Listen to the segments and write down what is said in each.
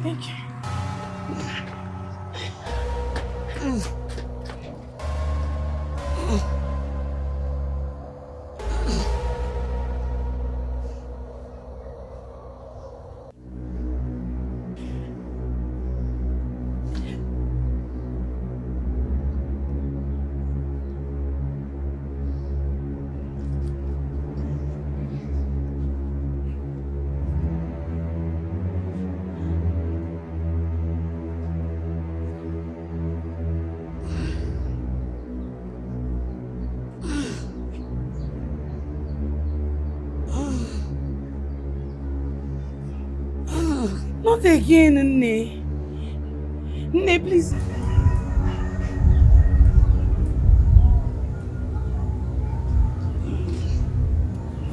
Thank you. Not again, Nne. Nne, please.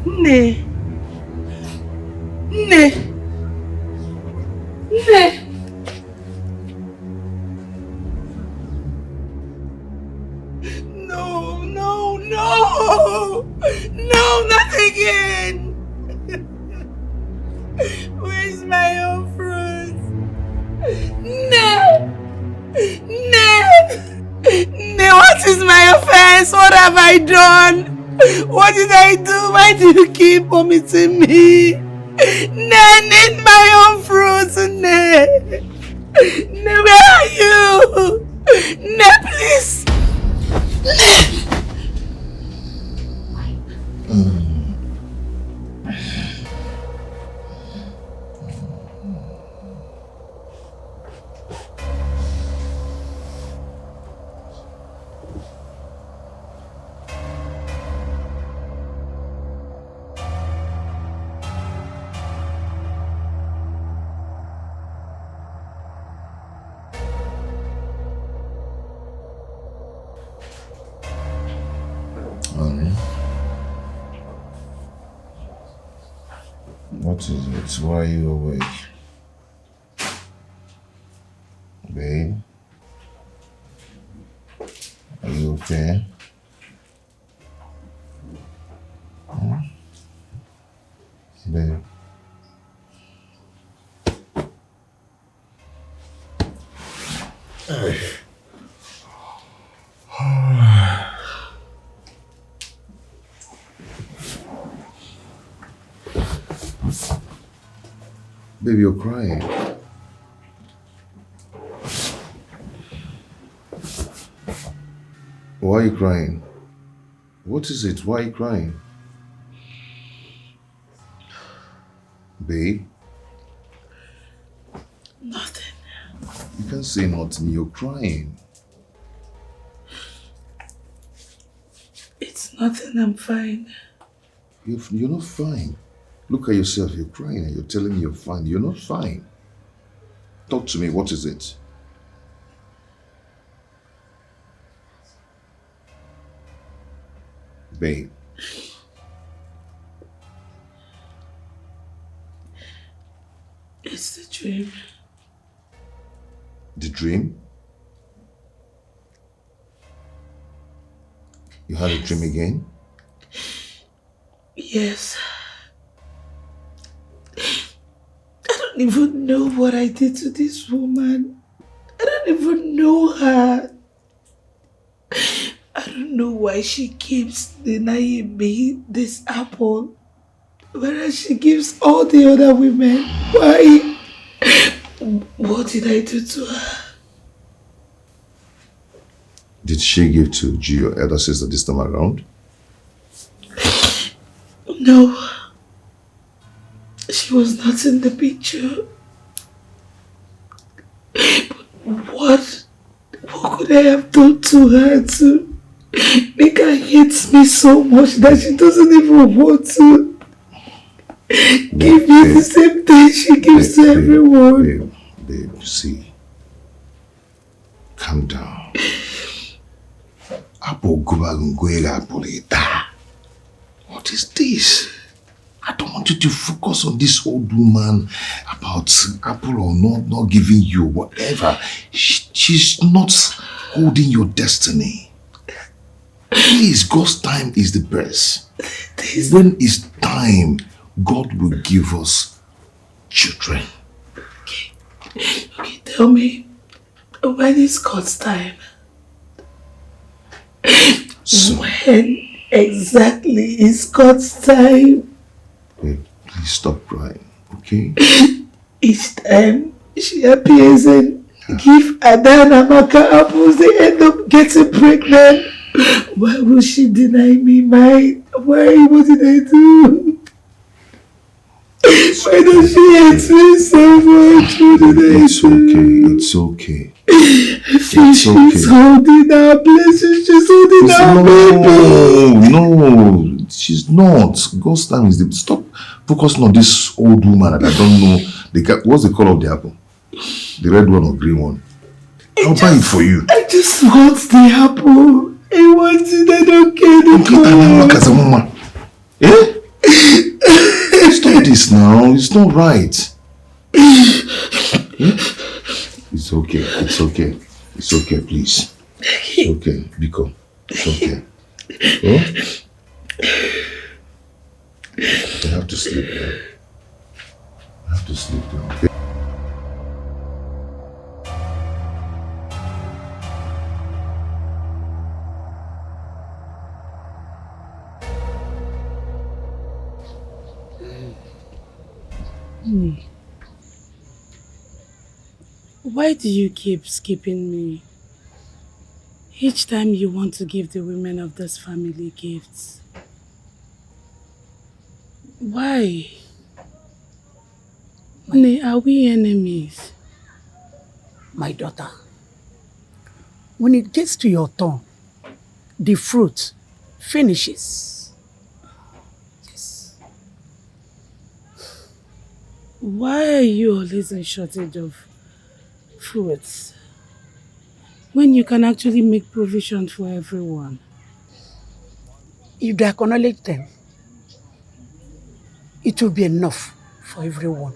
Nne. Nne. Nne. No, no, no. No, not again. Where's my own fruit? No! No! No, what is my offense? What have I done? What did I do? Why do you keep omitting me? No, need my own fruits, no! No, where are you? No, please! What is it? Why are you awake? Babe? Are you okay? Huh? Babe? Baby, you're crying. Why are you crying? What is it? Why are you crying? Babe? Nothing. You can't say nothing. You're crying. It's nothing. I'm fine. You're not fine. Look at yourself. You're crying and you're telling me you're fine. You're not fine. Talk to me. What is it? Babe. It's the dream. The dream? You had a dream again? Yes. I don't even know what I did to this woman. I don't even know her. I don't know why she keeps denying me this apple, whereas she gives all the other women. Why? What did I do to her? Did she give to G, your elder sister, this time around? No. She was not in the picture. But what could I have done to her to make her hate me so much that she doesn't even want to give me the same thing she gives to everyone? Babe, see. Calm down. What is this? I don't want you to focus on this old woman about apple or not giving you whatever. She's not holding your destiny. Please, God's time is the best. When it's time, God will give us children. Okay, tell me, when is God's time? So, when exactly is God's time? babe, please stop crying, okay? Each time she appears and give Ada and Amaka apples, they end up getting pregnant. Why will she deny me mine? Why? What did I do? Why does she hate me so much? What did I It's do? okay, it's okay. I feel she's holding our blessing, she's holding our baby. No, she's not. God's time is the... Stop focusing on this old woman that I don't know. What's the color of the apple? The red one or green one? I'll buy it for you. I just want the apple. I want it, I don't care the color. Eh? Stop this now. It's not right. It's okay. It's okay. It's okay, please. It's okay, Biko. It's okay. Oh? I have to sleep now. I have to sleep now. Okay? Why do you keep skipping me? Each time you want to give the women of this family gifts. Why? Are we enemies? My daughter, when it gets to your turn, the fruit finishes. Yes. Why are you always in shortage of fruits when you can actually make provision for everyone? If they acknowledge them, it will be enough for everyone.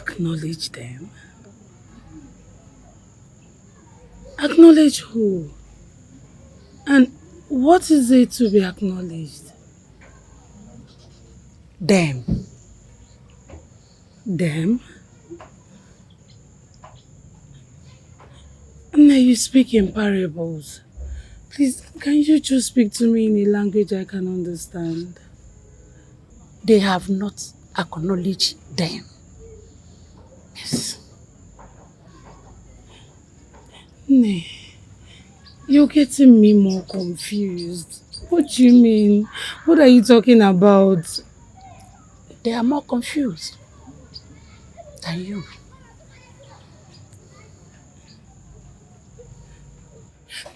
Acknowledge them? Acknowledge who? And what is it to be acknowledged? Them. Them? Now you speak in parables. Please, can you just speak to me in a language I can understand? They have not acknowledged them. Yes. Nay, you're getting me more confused. What do you mean? What are you talking about? They are more confused than you.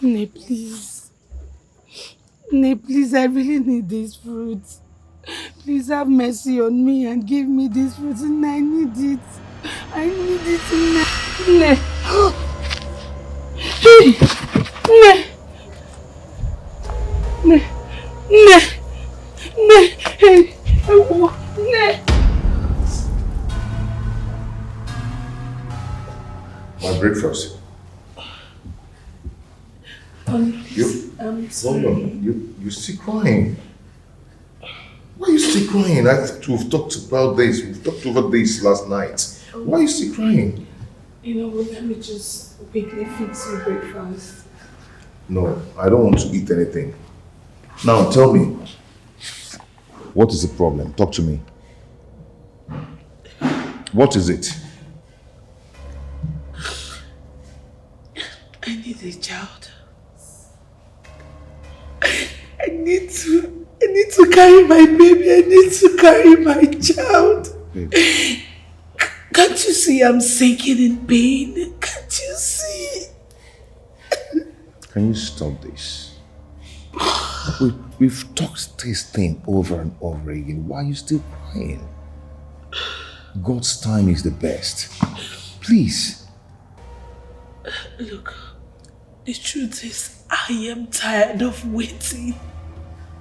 Nay, please. Nay, please, I really need these fruits. Please have mercy on me and give me these fruits. And I need it. I need it. Nay. Nay. Nay. Nay. Nay. Hey. Nay. My breakfast. I'm sorry. No, you're still crying. Why are you still crying? I thought we've talked about this. We've talked over this last night. Why are you still crying? You know what, let me just quickly fix your breakfast. No, I don't want to eat anything. Now tell me, what is the problem? Talk to me. What is it? I need a child. I need to carry my baby. I need to carry my child. Babe. Can't you see I'm sinking in pain? Can't you see? Can you stop this? We've talked this thing over and over again. Why are you still crying? God's time is the best. Please. Look, the truth is, I am tired of waiting.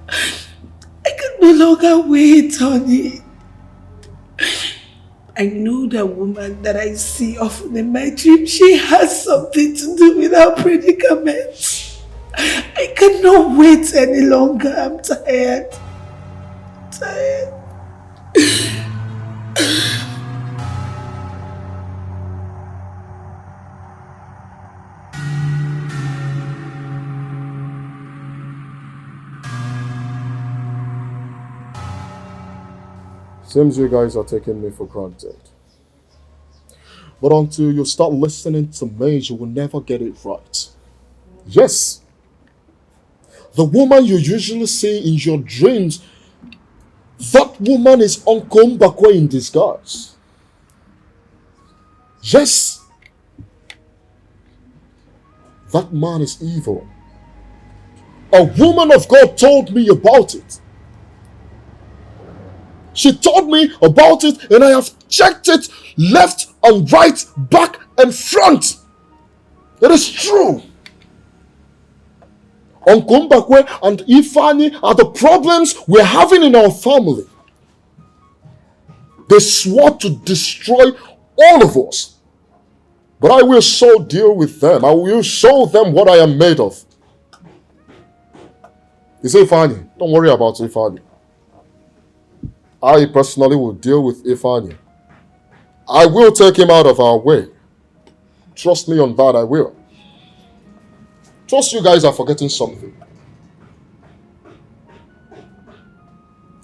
I can no longer wait, honey. I know that woman that I see often in my dream, she has something to do with our predicament. I cannot wait any longer. I'm tired. Seems you guys are taking me for granted. But until you start listening to me, you will never get it right. Yes, the woman you usually see in your dreams, that woman is Uncle Mbakwe in disguise. Yes, that man is evil. A woman of God told me about it. She told me about it and I have checked it left and right, back and front. It is true. Uncle Mbakwe and Ifani are the problems we're having in our family. They swore to destroy all of us. But I will so deal with them. I will show them what I am made of. Is Ifani? Don't worry about Ifani. I personally will deal with Ifani. I will take him out of our way. Trust me on that, I will. Trust you guys are forgetting something.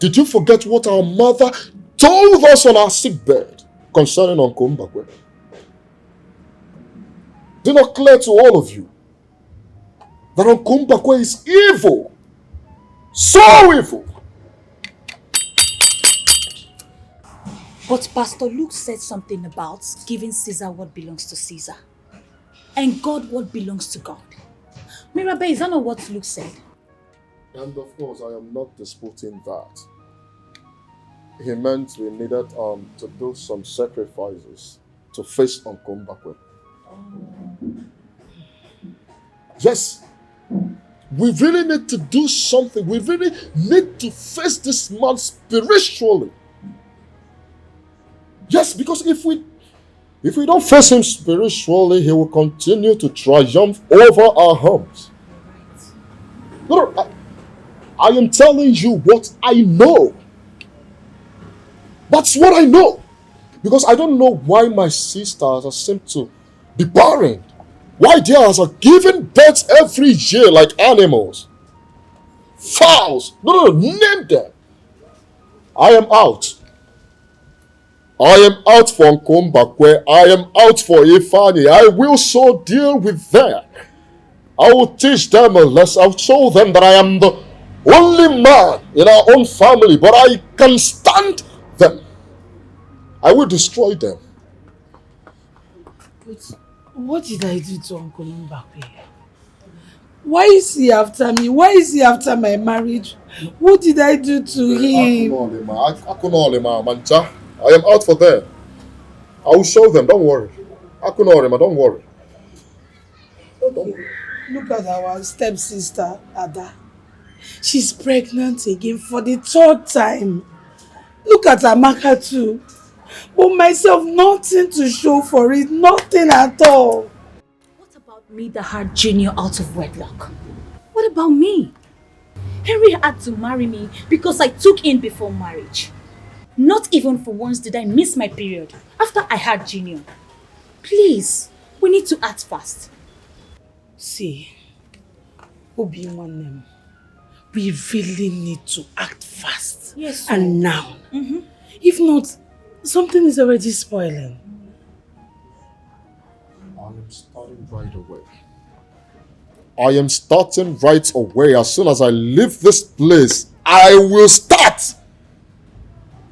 Did you forget what our mother told us on our sick bed concerning Uncle Mbakwe? Did not clear to all of you that Uncle Mbakwe is evil? So evil! But Pastor Luke said something about giving Caesar what belongs to Caesar and God what belongs to God. Mirabe, is that not what Luke said? And of course, I am not disputing that. He meant we needed to do some sacrifices to face Uncle Mbakwe. Yes, we really need to do something. We really need to face this man spiritually. Yes, because if we don't face him spiritually, he will continue to triumph over our homes. No, I am telling you what I know. That's what I know. Because I don't know why my sisters seem to be barren. Why theirs are giving birth every year like animals. Fowls. No, name them. I am out. I am out for Uncle Mbakwe. I am out for Ifani. I will so deal with them. I will teach them a lesson. I will show them that I am the only man in our own family, but I can stand them. I will destroy them. But what did I do to Uncle Mbakwe? Why is he after me? Why is he after my marriage? What did I do to him? I am out for them. I will show them, don't worry. Don't worry. Okay. Look at our stepsister, Ada. She's pregnant again for the 3rd time. Look at Amaka too. But myself, nothing to show for it. Nothing at all. What about me that had Junior out of wedlock? What about me? Henry had to marry me because I took in before marriage. Not even for once did I miss my period after I had Junior. Please, we need to act fast. See, Obi-Wan, we really need to act fast. Yes, sir. And now. If not, something is already spoiling. I am starting right away. I am starting right away. As soon as I leave this place, I will start.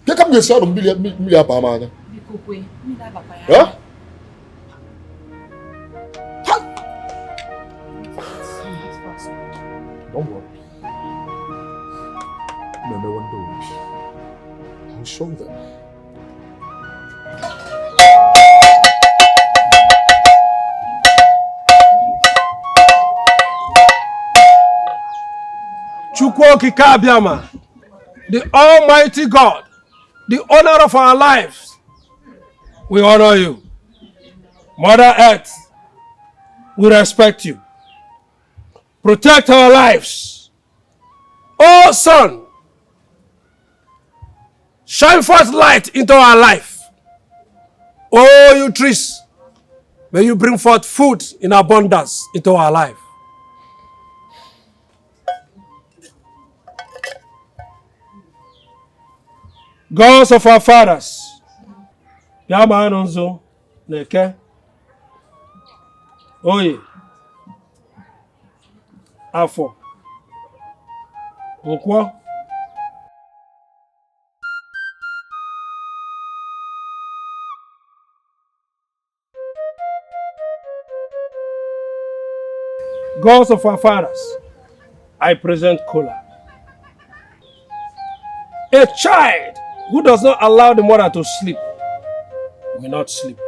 Get up yourself and Milia Pamana. Huh? Don't worry. No one knows. I'll show them. Chukwoki Kabiama, the Almighty God, the honor of our lives, we honor you. Mother Earth, we respect you. Protect our lives. Oh Sun, shine forth light into our life. Oh you trees, may you bring forth food in abundance into our life. Gods of our fathers, Yama Nonzo, Neke, Oye, Afo, Nkwo, gods of our fathers, I present Kola. A child who does not allow the mother to sleep will not sleep.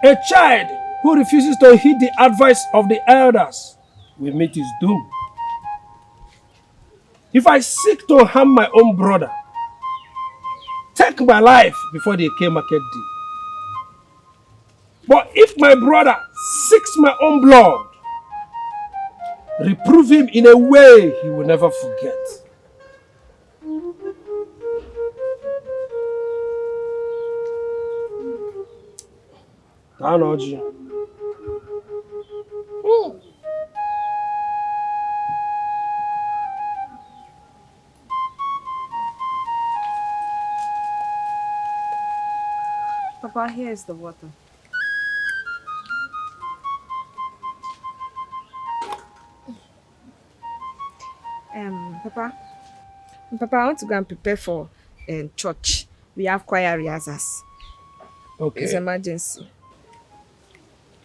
A child who refuses to heed the advice of the elders will meet his doom. If I seek to harm my own brother, take my life before the Eke market day. But if my brother seeks my own blood, reprove him in a way he will never forget. Tanoji. Papa, here is the water. Papa, I want to go and prepare for church. We have choir rehearsals. Okay. It's emergency.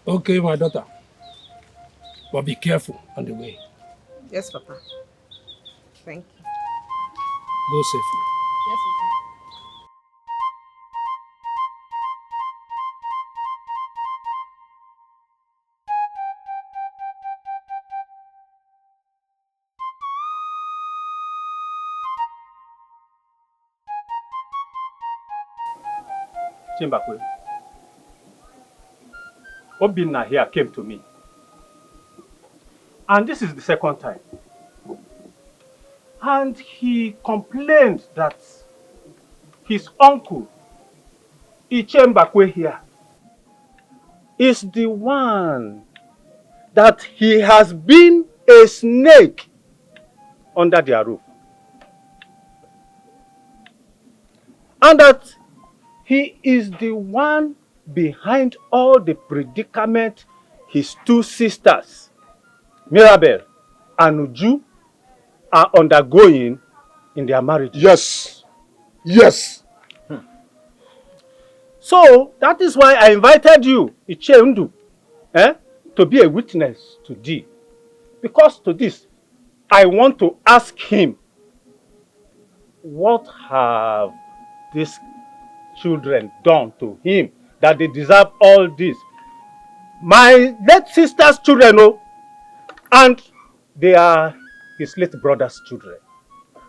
Okay, my daughter. But be careful on the way. Yes, Papa. Thank you. Go safely. Yes, Papa. Chimbakwe, Obinna here came to me. And this is the second time. And he complained that his uncle, Ichembakwe here, is the one that he has been a snake under their roof. And that he is the one behind all the predicament his two sisters, Mirabel and Uju, are undergoing in their marriage. Yes. Yes. So that is why I invited you, Icheendu, to be a witness to thee. Because to this, I want to ask him, what have these children done to him that they deserve all this? My late sister's children, and they are his late brother's children.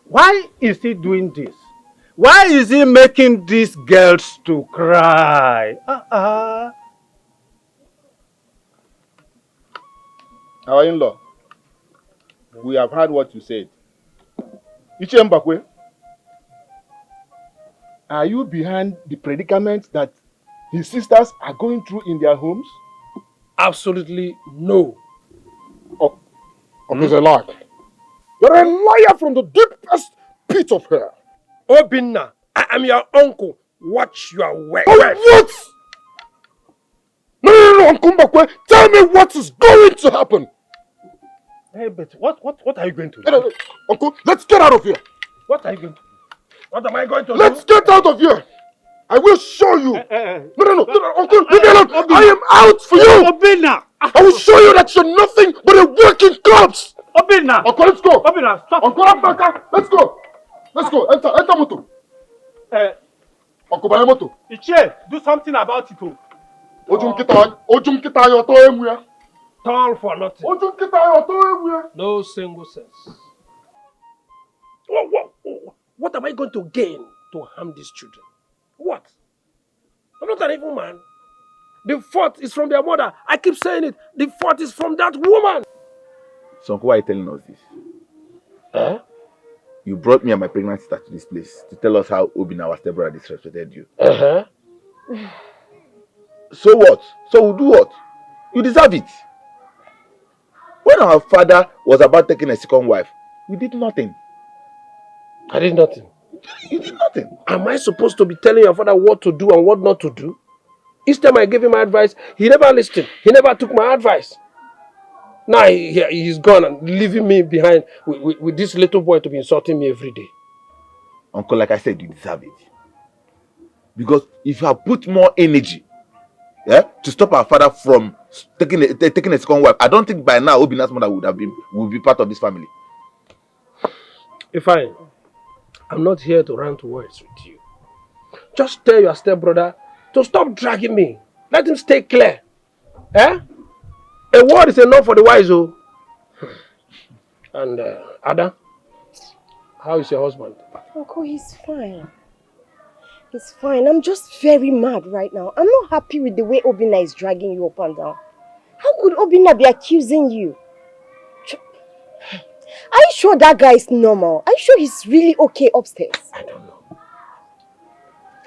Why is he doing this? Why is he making these girls to cry? Our in-law, we have heard what you said. Ichembakwe, are you behind the predicament that his sisters are going through in their homes? Absolutely no. Oh, it's a lie. You're a liar from the deepest pit of hell. Obinna, I am your uncle. Watch your words. Oh, what? No, Uncle Mbakwe. Tell me what is going to happen. Hey, but what are you going to do? Uncle, let's get out of here. What are you going to do? What am I going to do? Let's get out of here. I will show you. No, Uncle, leave me alone. I am out for you. Obinna. I will show you that you're nothing but a working corpse. Obinna. Uncle, let's go. Obinna, stop. Uncle Abaka, let's go. Let's go. Enter moto. Uncle, buy moto. Ichie, do something about it. Ojum kita yo to emu. Tall for nothing. Ojum kita yo to emu. No single sense. What am I going to gain to harm these children? What? I'm not an evil man. The fault is from their mother. I keep saying it. The fault is from that woman. So, Uncle, why are you telling us this? You brought me and my pregnant sister to this place to tell us how Obinna, our stepbrother, disrespected you. So what? So we'll do what? You deserve it. When our father was about taking a second wife, we did nothing. I did nothing. You did nothing. Am I supposed to be telling your father what to do and what not to do? Each time I gave him advice, he never listened. He never took my advice. Now he's gone and leaving me behind with this little boy to be insulting me every day. Uncle, like I said, you deserve it. Because if you have put more energy to stop our father from taking a second wife, I don't think by now Obina's mother would be part of this family. Fine. I'm not here to rant words with you. Just tell your stepbrother to stop dragging me. Let him stay clear. A word is enough for the wise, oh. And Ada, how is your husband? Uncle, he's fine. He's fine. I'm just very mad right now. I'm not happy with the way Obina is dragging you up and down. How could Obina be accusing you? Are you sure that guy is normal? Are you sure he's really okay upstairs? I don't know.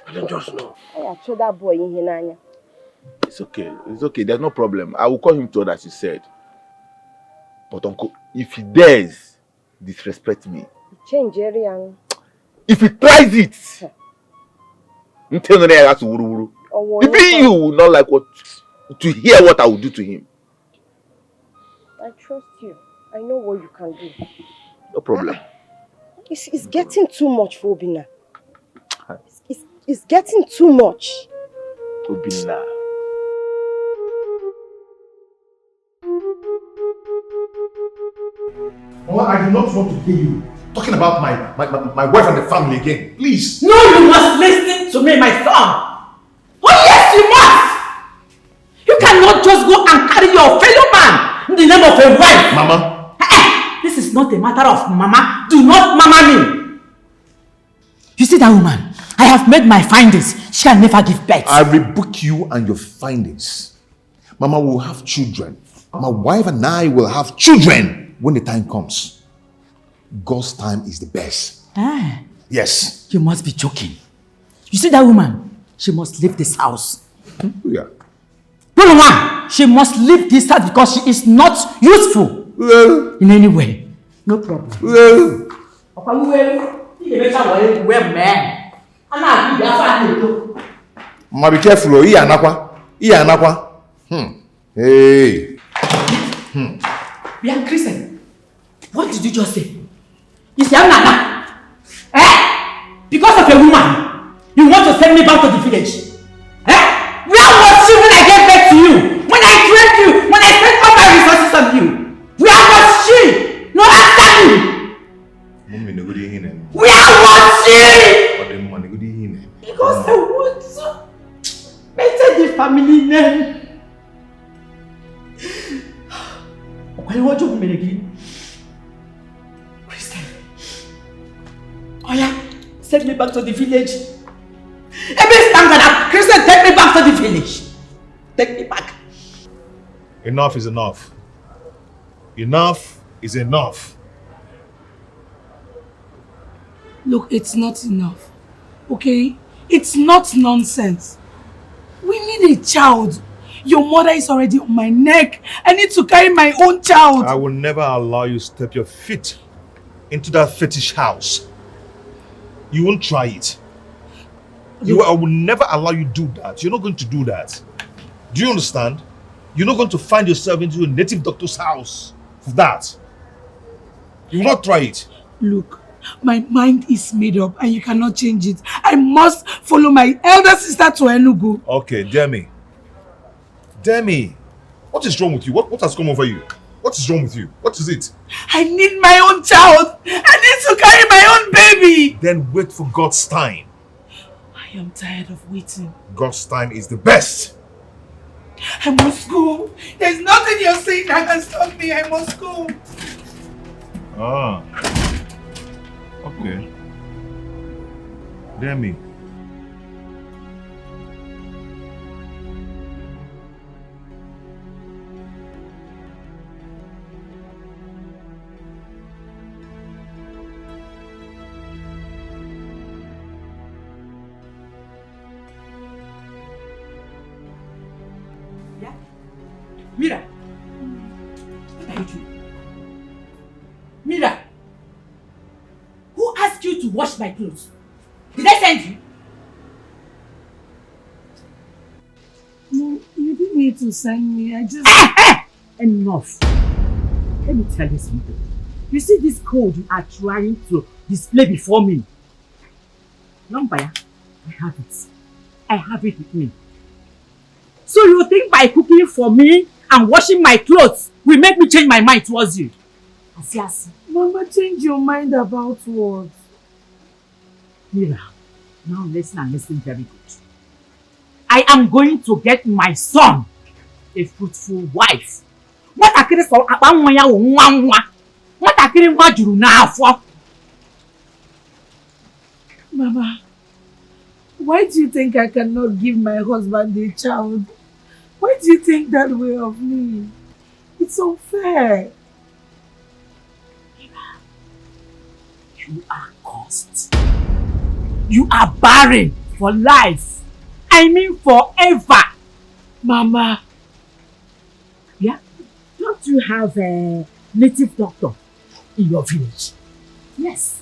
I don't just know. I throw that boy in here. It's okay. It's okay. There's no problem. I will call him to order, as you said. But Uncle, if he dares disrespect me, change area. If he tries it, even you will not like to hear what I will do to him. I trust you. I know what you can do. No problem. It's getting too much for Obina. It's getting too much. Obina. Mama, I do not want to hear you talking about my wife and the family again. Please. No, you must listen to me, my son. Oh yes, you must. You cannot just go and carry your fellow man in the name of a wife. Mama. This is not a matter of mama. Do not mama me. You see that woman? I have made my findings. She can never give birth. I rebuke you and your findings. Mama will have children. My wife and I will have children when the time comes. God's time is the best. Ah. Yes. You must be joking. You see that woman? She must leave this house. Yeah. No, mama. She must leave this house because she is not useful in any way. No problem. Mama, be careful. Hey. Yeah, Christian. What did you just say? You say I'm Nana? Because of a woman, you want to send me back to the village? Where was she when I gave birth to you? When I trained you? When I spent all my resources on you? Where was she? No, answer me! Where was she? Because I want to maintain the family name. What you mean again? Christian. Oh yeah, send me back to the village. Christian, take me back to the village. Take me back. Enough is enough. Enough is enough. Look, it's not enough. Okay? It's not nonsense. We need a child. Your mother is already on my neck. I need to carry my own child. I will never allow you to step your feet into that fetish house. You won't try it. I will never allow you to do that. You're not going to do that. Do you understand? You're not going to find yourself into a native doctor's house for that. You will not try it. Look, my mind is made up and you cannot change it. I must follow my elder sister to Enugu. Okay, Demi. Demi, what is wrong with you? What has come over you? What is wrong with you? What is it? I need my own child. I need to carry my own baby. Then wait for God's time. I am tired of waiting. God's time is the best. I must go. There's nothing you're saying that can stop me. I must go. Ah. Okay. Demi. Mira, what are you doing? Mira, who asked you to wash my clothes? Did I send you? No, you didn't need to send me. I just... Enough. Let me tell you something. You see this code you are trying to display before me? Numbaya, I have it. I have it with me. So you think by cooking for me and washing my clothes will make me change my mind towards you? Asiasi. Mama, change your mind about what? Mira, now listen and listen very good. I am going to get my son a fruitful wife. What I can't for what I can't watch you now for. Mama, why do you think I cannot give my husband a child? Why do you think that way of me? It's unfair. You are cursed. You are barren for life. I mean forever. Mama. Yeah? Don't you have a native doctor in your village? Yes.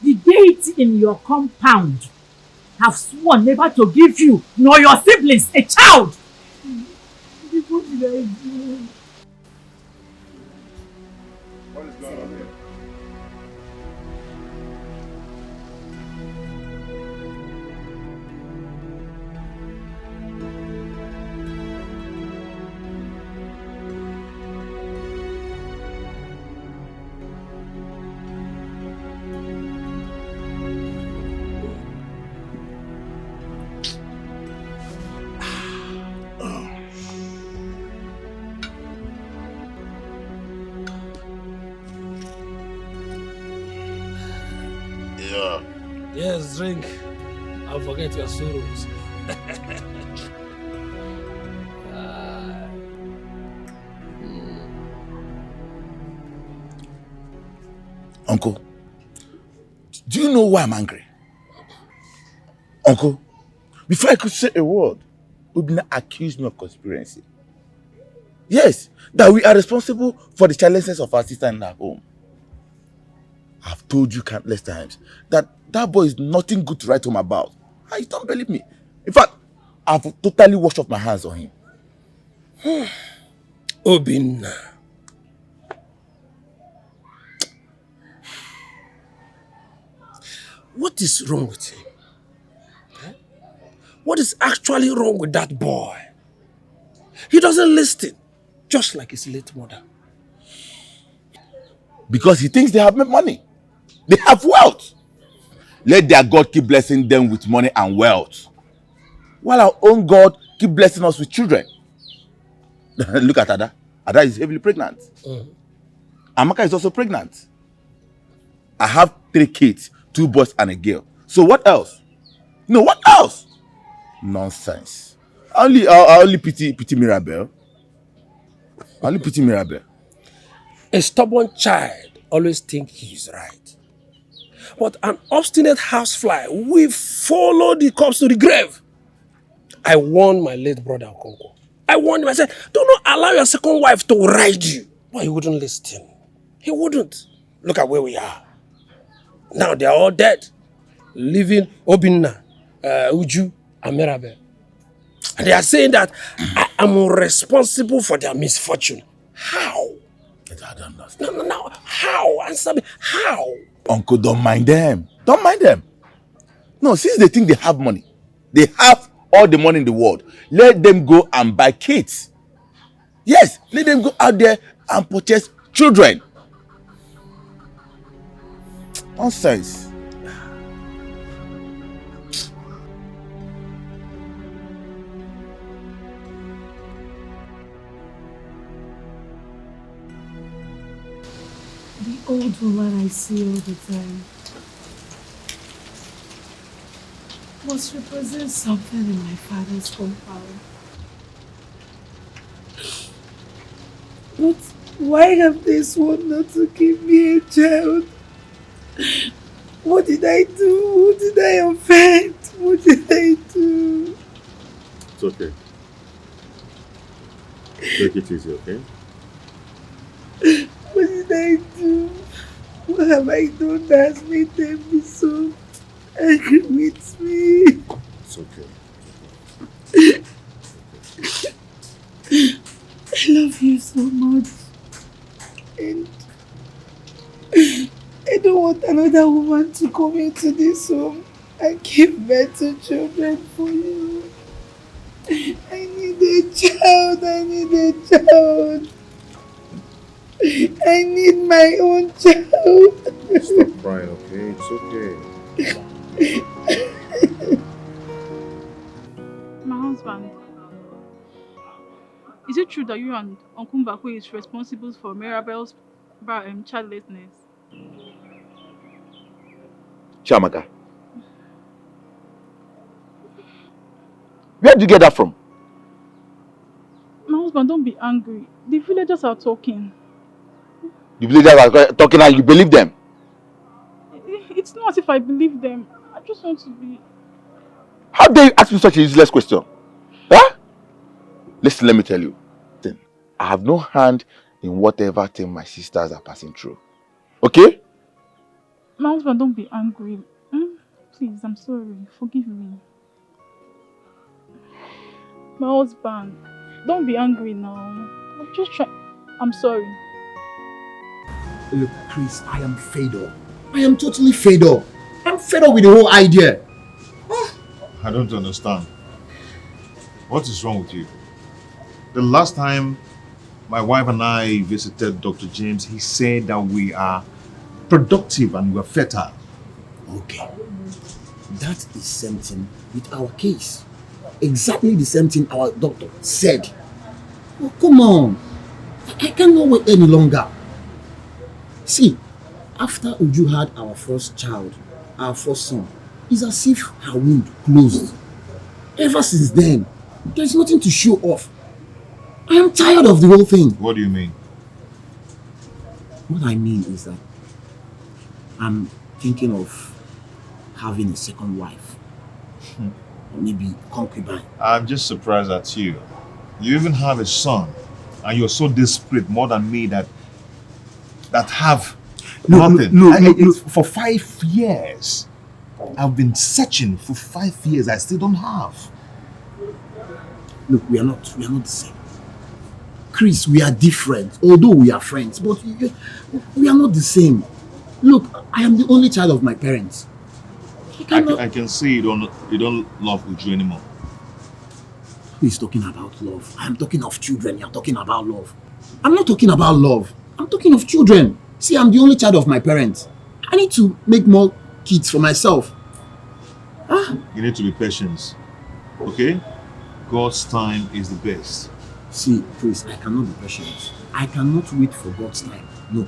The deity in your compound have sworn never to give you nor your siblings a child. What did I do? What is going on here? Yeah. Yes, drink and forget your sorrows. Uncle, do you know why I'm angry? Uncle, before I could say a word, Obina accused me of conspiracy. Yes, that we are responsible for the challenges of our sister in our home. I've told you countless times that that boy is nothing good to write home about. And you don't believe me. In fact, I've totally washed off my hands on him. Obina. What is wrong with him? What is actually wrong with that boy? He doesn't listen, just like his late mother. Because he thinks they have made money. They have wealth. Let their God keep blessing them with money and wealth, while our own God keep blessing us with children. Look at Ada. Ada is heavily pregnant. Amaka is also pregnant. I have 3 kids, 2 boys and a girl. So what else? No, what else? Nonsense. I only pity Mirabel. I only pity Mirabel. A stubborn child always thinks he's right. But an obstinate housefly will follow the corpse to the grave. I warned my late brother Okonko. I warned him. I said, do not allow your second wife to ride you. But he wouldn't listen. He wouldn't. Look at where we are. Now they are all dead. Leaving Obinna, Uju, and Mirabel. And they are saying that I am responsible for their misfortune. How? I don't understand. No. How? Answer me. How? Uncle, don't mind them. Don't mind them. No, since they think they have money, they have all the money in the world, let them go and buy kids. Yes, let them go out there and purchase children. Nonsense. The old woman I see all the time must represent something in my father's compound. But why have they sworn not to give me a child? What did I do? Who did I offend? What did I do? It's okay. Take it easy, okay? What did I do? Why? What have I done that's made them be so angry with me? It's okay. I love you so much. And I don't want another woman to come into this home and give birth to children for you. I need a child. I need a child. I need my own child. Stop crying, okay? It's okay. My husband, is it true that you and Uncle Mbakwe is responsible for Mirabel's childlessness? Chiamaka, where did you get that from? My husband, don't be angry. The villagers are talking. The villagers are talking and you believe them? It's not as if I believe them. I just want to be... How dare you ask me such a useless question? Huh? Listen, let me tell you. Then, I have no hand in whatever thing my sisters are passing through. Okay? My husband, don't be angry. Please, I'm sorry. Forgive me. My husband, don't be angry now. I'm just trying... I'm sorry. Look, Chris, I am fed up. I am totally fed up. I'm fed up with the whole idea. I don't understand. What is wrong with you? The last time my wife and I visited Dr. James, he said that we are productive and we're fertile. Okay. That is same thing with our case. Exactly the same thing our doctor said. Oh, come on. I cannot wait any longer. See, after Uju had our first child, our first son, it's as if her wound closed. Ever since then, there's nothing to show off. I am tired of the whole thing. What do you mean? What I mean is that I'm thinking of having a second wife. Or maybe concubine. I'm just surprised at you. You even have a son, and you're so desperate more than me that have nothing. No. For 5 years, I've been searching for 5 years. I still don't have. Look, we are not the same. Chris, we are different, although we are friends, but we are not the same. Look, I am the only child of my parents. I can see you don't love Uju anymore. Who is talking about love? I am talking of children. You are talking about love. I'm not talking about love. I'm talking of children. See, I'm the only child of my parents. I need to make more kids for myself. You need to be patient. Okay? God's time is the best. See, Chris, I cannot be patient. I cannot wait for God's time. No.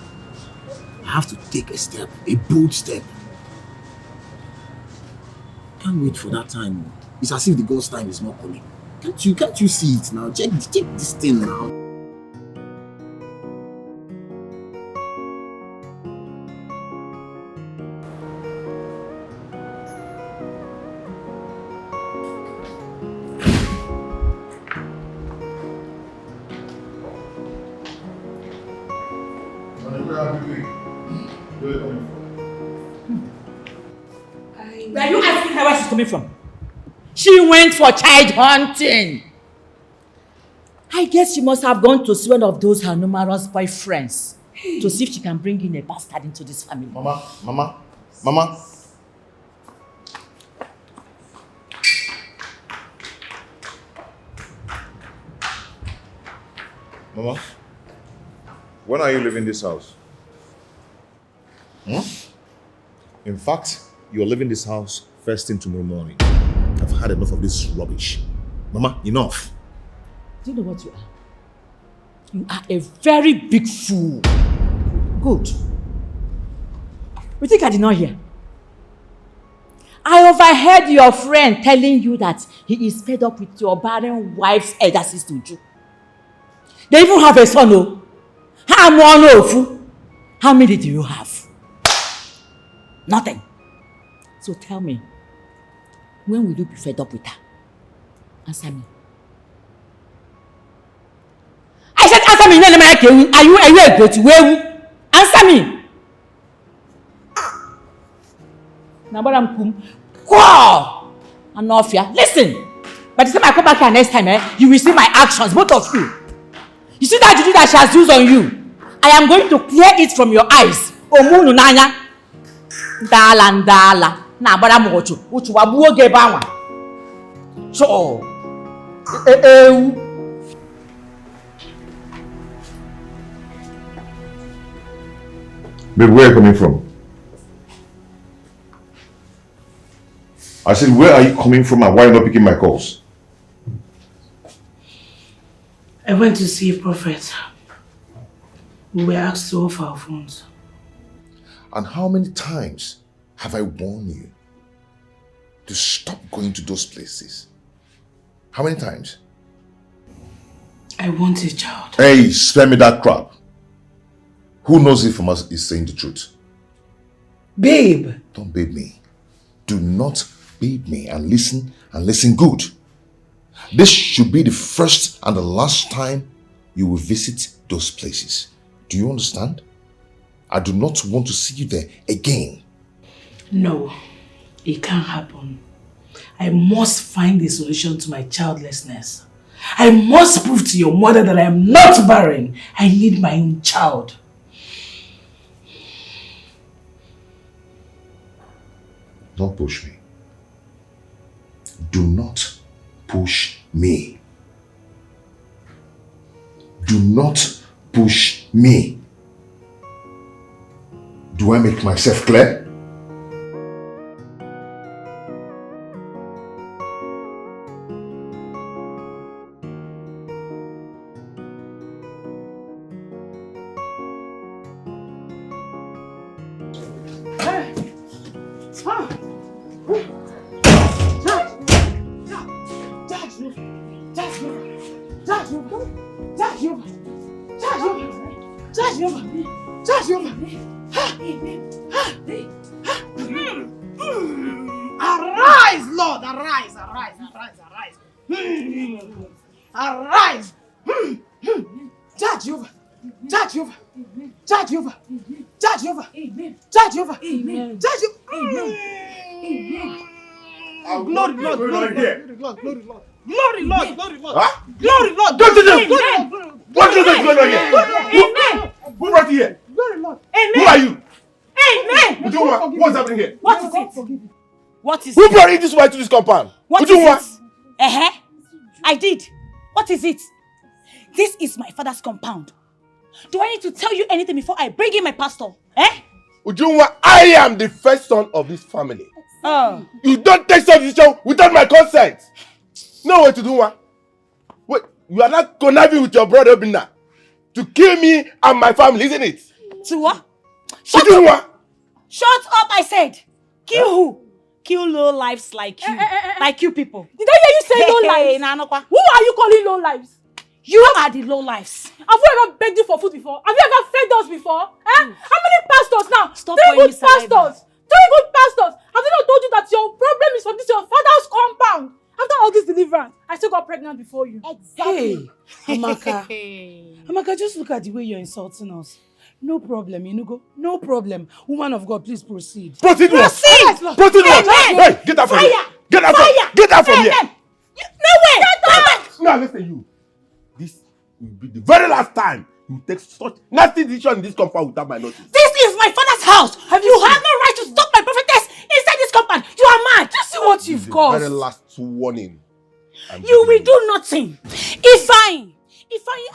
I have to take a step, a bold step. I can't wait for that time. It's as if the God's time is not coming. Can't you see it now? Check this thing now. Are you asking her where she's coming from? She went for child hunting. I guess she must have gone to see one of those her numerous boyfriends to see if she can bring in a bastard into this family. Mama. Mama, when are you leaving this house? In fact, you're leaving this house first thing tomorrow morning. I've had enough of this rubbish. Mama, enough. Do you know what you are? You are a very big fool. Good. You think I did not hear? I overheard your friend telling you that he is fed up with your barren wife's elder sister Uju. They even have a son, oh. How many do you have? Nothing. So tell me, when will you be fed up with her? Answer me. I said answer me. Are you a go to where? Answer me. Now, but I'm kum. Wow! Anofia. Listen! By the time I come back here next time, you will see my actions, both of you. You see that juju that she has used on you? I am going to clear it from your eyes. Omunu nanya. Ndala. Na abara mochu. Uchu wabuo gebawa. So. Babe, where are you coming from? I said, where are you coming from and why are you not picking my calls? I went to see a prophet. We were asked to off our phones. And how many times have I warned you to stop going to those places? How many times? I want a child. Hey, spare me that crap. Who knows if from us is saying the truth? Babe! Don't babe me. Do not babe me and listen good. This should be the first and the last time you will visit those places. Do you understand? I do not want to see you there again. No, it can't happen. I must find a solution to my childlessness. I must prove to your mother that I am not barren. I need my own child. Don't push me. Do not push me. Do not push me. Do I make myself clear? Arise, Lord, arise. Arise. Judge over. Glory, Lord. Huh? Glory, Lord. What is going on here? Who brought you here? Glory, Lord. Who are you? Amen. What's happening here? What is it? What is Who it? brought you this way to this compound? What is it? I did. What is it? This is my father's compound. Do I need to tell you anything before I bring in my pastor? Ujunwa, I am the first son of this family. Oh. You don't take such decision without my consent. No way to do what? Wait, you are not conniving with your brother Bina to kill me and my family, isn't it? To what? Shut up! Shut up, I said! Kill who? Kill low lives like you. Like you people. Did I hear you say low lives? Who are you calling low lives? You are the low lives. Have we ever begged you for food before? Have you ever fed us before? How many pastors now? Stop 3 pouring good pastors. 3 good pastors. Have they not told you that your problem is from this your father's compound? After all this deliverance, I still got pregnant before you. Exactly. Hey, Amaka. Amaka, just look at the way you're insulting us. No problem, Inugo. No problem. Woman of God, please proceed. Proceed! Proceed! Hey, get out from here! Get out from here! No way! Now listen, you. This will be the very last time you take such nasty decision in this compound without my notice. This is my father's house. You have no right to stop my prophetess inside this compound. You are mad. Just see what you've caused. Very last warning. You will do nothing. If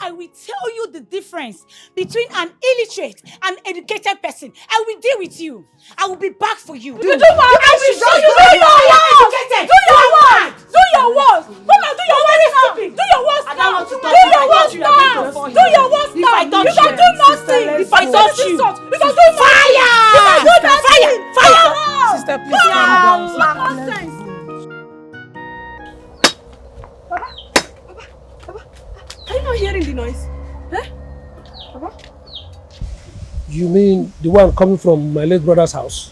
I will tell you the difference between an illiterate and educated person, I will deal with you. I will be back for you. Do your worst! Do your worst! Come on, do your worst now! Do your worst now! Do your worst now! Do your worst now! You can do nothing! If I touch you, you can do fire! Fire! Sister, please calm down. Nonsense! Are you not hearing the noise? Papa? You mean the one coming from my late brother's house?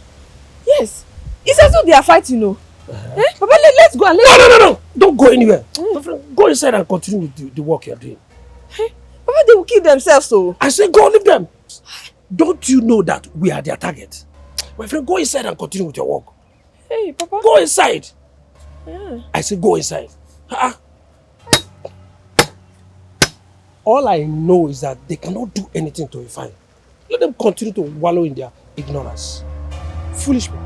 Yes. It's as though they are fighting, no? Papa, let's go and No! Don't go anywhere. My friend, go inside and continue with the work you're doing. Papa, they will kill themselves, so. I say go, leave them. Don't you know that we are their target? My friend, go inside and continue with your work. Hey, Papa. Go inside. Yeah. I say go inside. All I know is that they cannot do anything to Ifeanyi. Let them continue to wallow in their ignorance. Foolish people.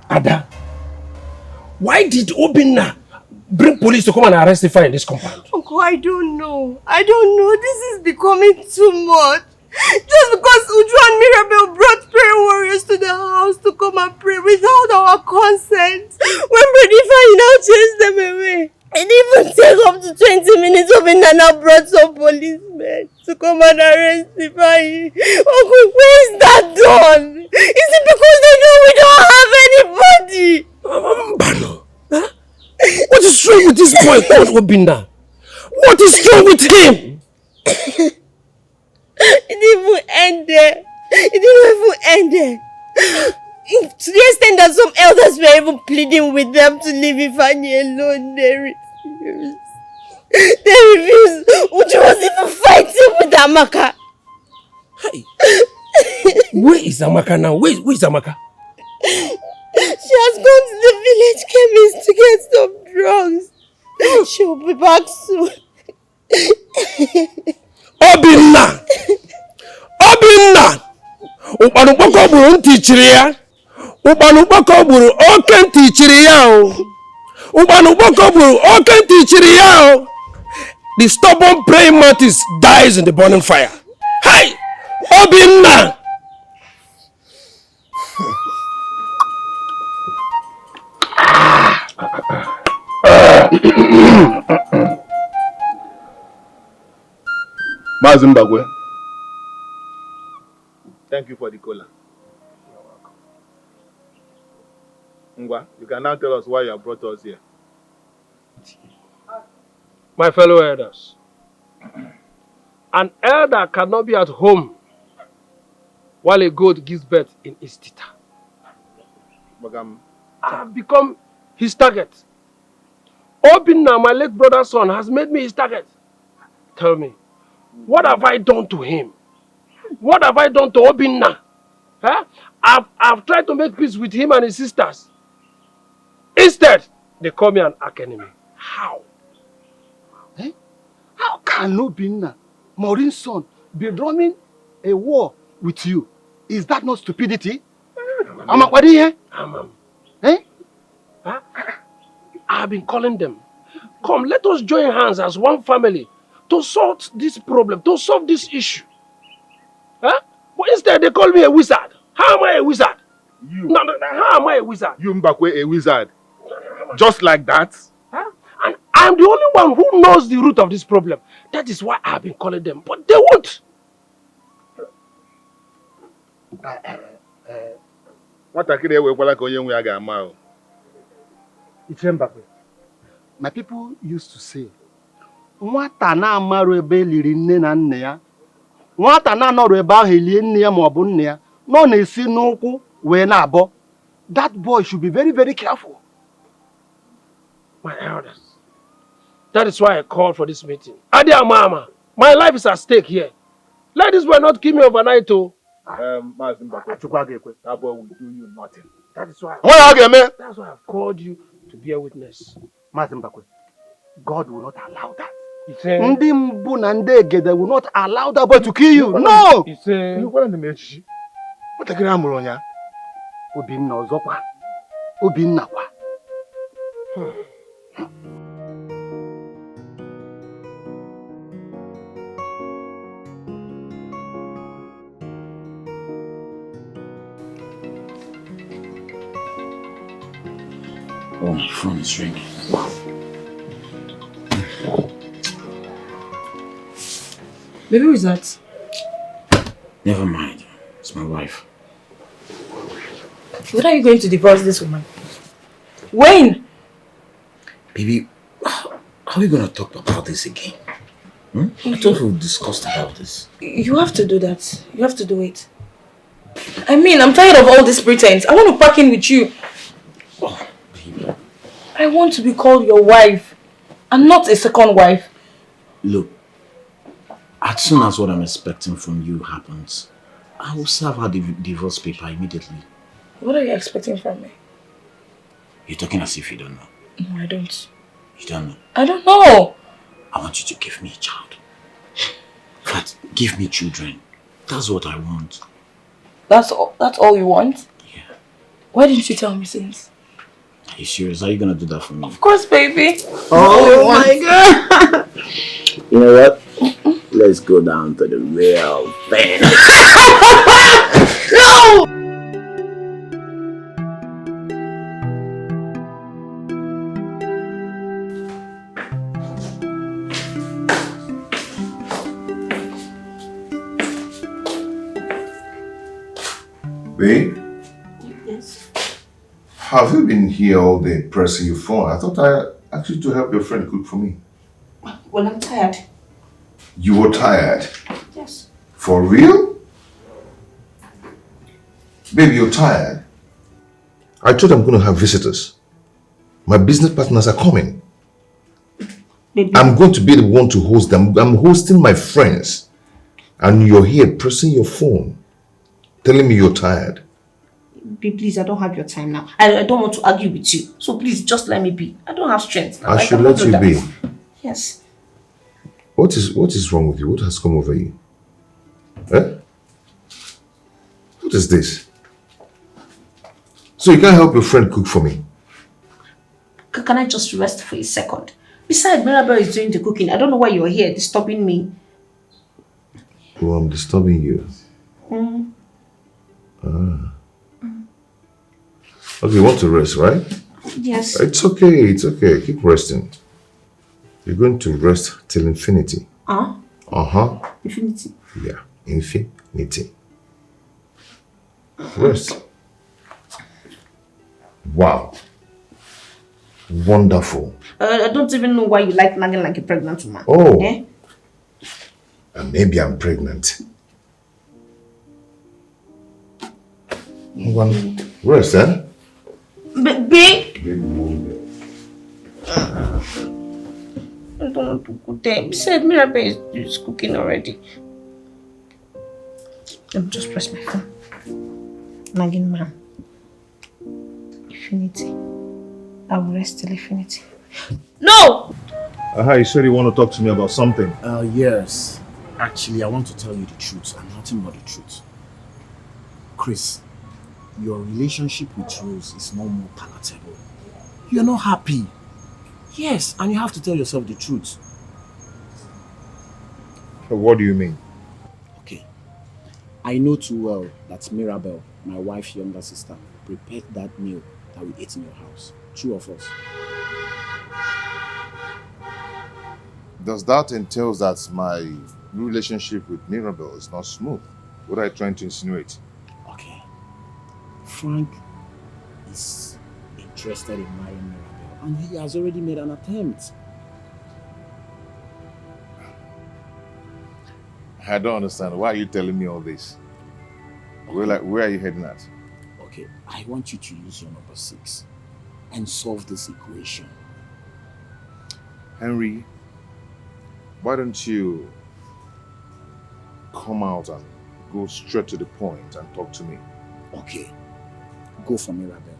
Ada, why did Obinna bring police to come and arrest Ifeanyi in this compound? Uncle, I don't know. I don't know. This is becoming too much. Just because Uju and Mirabel brought prayer warriors to the house to come and pray without our consent. When Brady Ifeanyi now chased them away. It even took up to 20 minutes of Nana brought some policemen to come and arrest Ifeanyi. Uncle, where is that done? Is it because they know we don't have anybody? Bano, huh? What is wrong with this boy called Obinna? What is wrong with him? It didn't even end there. It didn't even end there. To the extent that some elders were even pleading with them to leave Ifeanyi alone, they refused. They refused. Uju was even fighting with Amaka. Hey, where is Amaka now? Where is Amaka? She has gone to the village chemist to get some drugs. She will be back soon. Obinna! Obinna! Upanupako buru ntichiri ya. Upanupako buru oke ntichiri ya o. Upanupako buru oke ntichiri ya o. The stubborn praying mantis dies in the burning fire. Hey! Obinna! Mazimbabwe. Thank you for the cola. Ngwa, you can now tell us why you have brought us here. My fellow elders, an elder cannot be at home while a goat gives birth in its teeth. I have become his target. Obinna, my late brother's son, has made me his target. Tell me, what have I done to him? What have I done to Obinna? Huh? I've tried to make peace with him and his sisters. Instead, they call me an arch-enemy. How? Eh? How can Obinna, Maureen's son, be running a war with you? Is that not stupidity? Amakwadi here? Eh? Huh? I have been calling them. Come, let us join hands as one family to solve this problem, to solve this issue. Huh? But instead, they call me a wizard. How am I a wizard? You? No, how am I a wizard? You Mbakwe, a wizard? Just like that? Huh? And I'm the only one who knows the root of this problem. That is why I've been calling them, but they won't. My people used to say, nwata na amaru ebe liri nne na nne ya, nwata na anọrọ ebe ahụ elie nne ya ma ọ bụ nne ya, nọ na-esi n'ụkwụ wee na-abọ. That boy should be very, very careful. My elders. That is why I called for this meeting. Adia Mama, my life is at stake here. Let this boy not kill me overnight, too. That boy will do you nothing. That is why. That's why I've called you to be a witness. God will not allow that. Ndị mbụ na ndị egede will not allow that boy to kill you. No! Obinna ọzọkwa. Obinna kwa. Oh, my phone is ringing. Baby, who is that? Never mind. It's my wife. When are you going to divorce this woman? When? Baby, how are we going to talk about this again? I thought we discussed about this. You have to do that. You have to do it. I mean, I'm tired of all this pretense. I want to pack in with you. Oh, baby. I want to be called your wife and not a second wife. Look, as soon as what I'm expecting from you happens, I will serve her the divorce paper immediately. What are you expecting from me? You're talking as if you don't know. No, I don't. You don't know? I don't know. I want you to give me a child. In fact, give me children. That's what I want. That's all you want? Yeah. Why didn't you tell me since? Are you serious? Are you gonna do that for me? Of course, baby. Oh my god! You know what? Let's go down to the real thing. No! Babe, Yes. have you been here all day pressing your phone? I thought I asked you to help your friend cook for me. Well, I'm tired. You were tired? Yes. For real? Baby, you're tired? I told I'm going to have visitors. My business partners are coming. Baby. I'm going to be the one to host them. I'm hosting my friends. And you're here pressing your phone, telling me you're tired. Babe, please, I don't have your time now. I don't want to argue with you. So please, just let me be. I don't have strength now. I should let you be. Yes. What is wrong with you? What has come over you? Eh? What is this? So you can't help your friend cook for me? Can I just rest for a second? Besides, Mirabel is doing the cooking. I don't know why you're here disturbing me. Oh, I'm disturbing you. Mm. Ah. Okay, you want to rest, right? Yes. It's okay, it's okay. Keep resting. You're going to rest till infinity. Uh-huh. Infinity. Yeah, infinity. Rest. Wow. Wonderful. I don't even know why you like nagging like a pregnant woman. Oh. Eh? And maybe I'm pregnant. One. Rest, eh? Babe. I don't want to go there. Besides, Mirabel is cooking already. Let me just press my phone. Nagging man. Infinity. I will rest till infinity. No! You said you want to talk to me about something. Yes. Actually, I want to tell you the truth and nothing but the truth. Chris, your relationship with Rose is no more palatable. You're not happy. Yes, and you have to tell yourself the truth. What do you mean? Okay. I know too well that Mirabel, my wife's younger sister, prepared that meal that we ate in your house. Two of us. Does that entail that my relationship with Mirabel is not smooth? What are you trying to insinuate? Okay. Frank is interested in marrying Mirabel, and he has already made an attempt. I don't understand. Why are you telling me all this? Where are you heading at? Okay, I want you to use your number 6 and solve this equation. Henry, why don't you come out and go straight to the point and talk to me? Okay, go for Mirabel.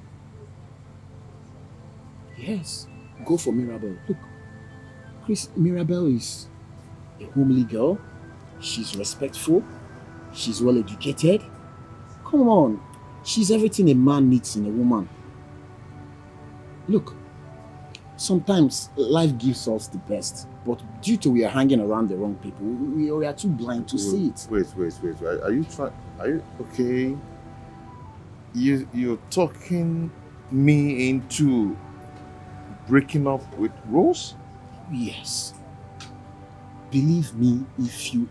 Yes, go for Mirabel. Look, Chris, Mirabel is a homely girl. She's respectful. She's well educated. Come on, she's everything a man needs in a woman. Look, sometimes life gives us the best, but due to we are hanging around the wrong people, we are too blind to see it. Wait. Are you trying? Are you okay? You're talking me into breaking up with Rose? Yes. Believe me, if you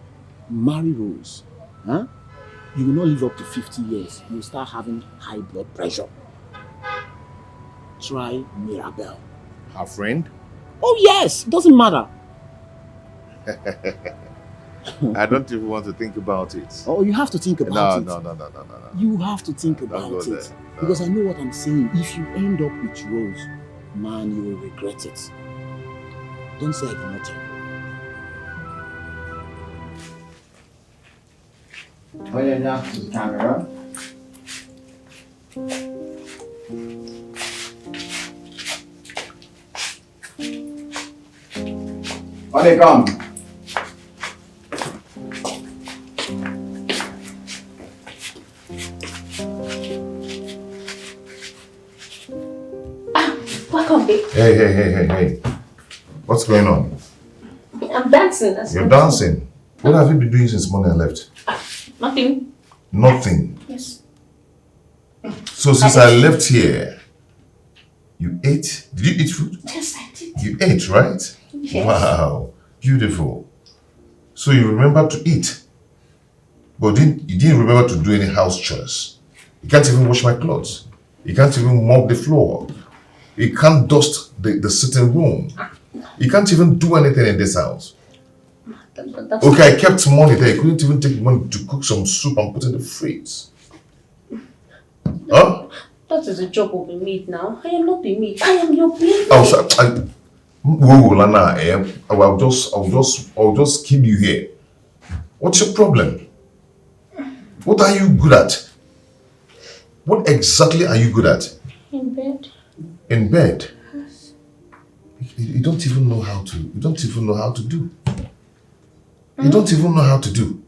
marry Rose, you will not live up to 50 years. You will start having high blood pressure. Try Mirabel. Her friend? Oh yes, it doesn't matter. I don't even want to think about it. Oh, you have to think about it. No. You have to think about it. No. Because I know what I'm saying. If you end up with Rose, man, you will regret it. Don't say I did not tell you. Oh, yeah, that's the camera. Honey, come. Welcome, babe. Hey. What's going on? I'm dancing. You're dancing? What have you been doing since morning I left? Nothing. Nothing. Yes. So since I left here, you ate? Did you eat food? Yes, I did. You ate, right? Yes. Wow. Beautiful. So you remember to eat. But you didn't remember to do any house chores. You can't even wash my clothes. You can't even mop the floor. You can't dust the sitting room. You can't even do anything in this house. Okay, I kept money there. You couldn't even take money to cook some soup and put in the fridge. Huh? That is the job of a maid now. I am not the maid. I am your baby. I'll just keep you here. What's your problem? What are you good at? What exactly are you good at? In bed. In bed? Yes. You don't even know how to. You don't even know how to do. You don't even know how to do.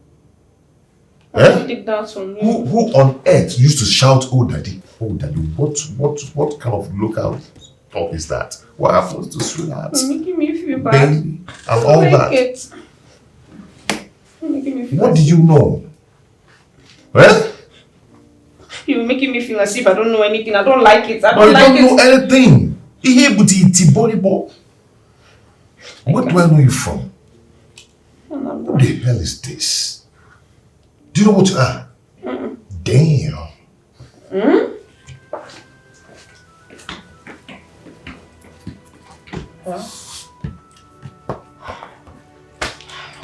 I take that from you. Who on earth used to shout, "Oh daddy, oh daddy"? What kind of local talk is that? What happens to sweethearts? You're making me feel bad. Baby, and all that. You're making me feel What do you know? Well? You're making me feel as if I don't know anything. I don't like it. I No, don't like you don't it. know anything. Where do I know you from? What the hell is this? Do you know what you are? Damn. Well,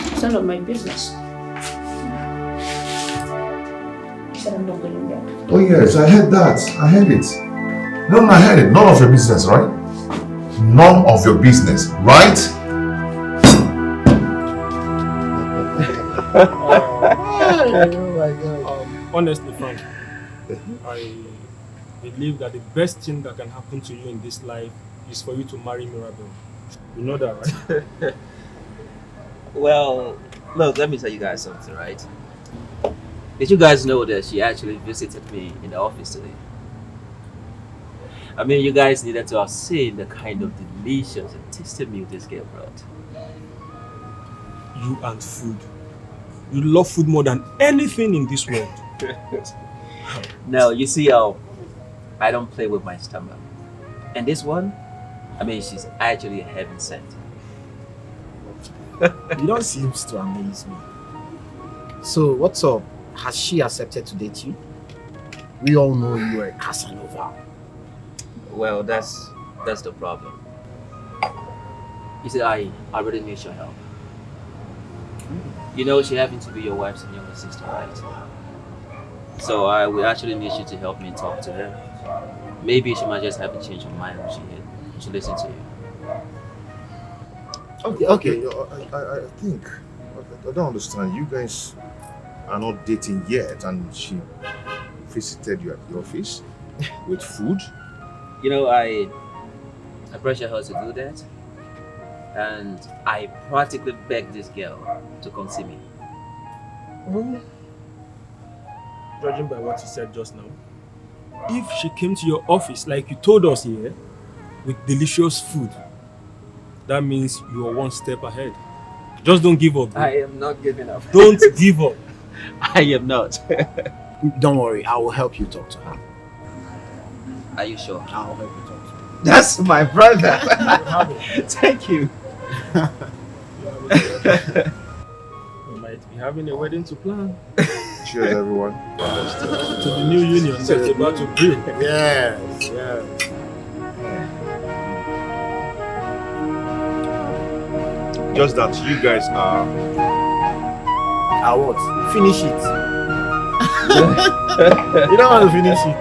it's none of my business. You said I'm not going there. Oh yes, I heard that. I heard it. No, I heard it. None of your business, right? None of your business, right? Oh my God. Honestly, Frank, I believe that the best thing that can happen to you in this life is for you to marry Mirabel. You know that, right? Well, look, let me tell you guys something, right? Did you guys know that she actually visited me in the office today? I mean, you guys needed to have seen the kind of delicious and tasty meal this girl brought. You and food. You love food more than anything in this world. No, you see how I don't play with my stomach. And this one, I mean, she's actually a heaven sent. You don't seem to amaze me. So, what's up? Has she accepted to date you? We all know you are a Casanova. Well, that's the problem. You see, I really need your help. You know, she happened to be your wife's younger sister, right? So I will actually need you to help me talk to her. Maybe she might just have a change of mind when she listens to you. Okay. I think I don't understand. You guys are not dating yet, and she visited you at the office with food. You know, I pressured her to do that, and I practically begged this girl to come see me. Well, judging by what you said just now, if she came to your office like you told us here, with delicious food, that means you are one step ahead. Just don't give up. Bro. I am not giving up. Don't give up. I am not. Don't worry, I will help you talk to her. Are you sure? I'll help you talk to her. That's my brother. Thank you. We might be having a wedding to plan. Cheers, everyone. To the new union that's about to brew. Yes. Just that you guys are. What? Finish it. You don't want to finish it.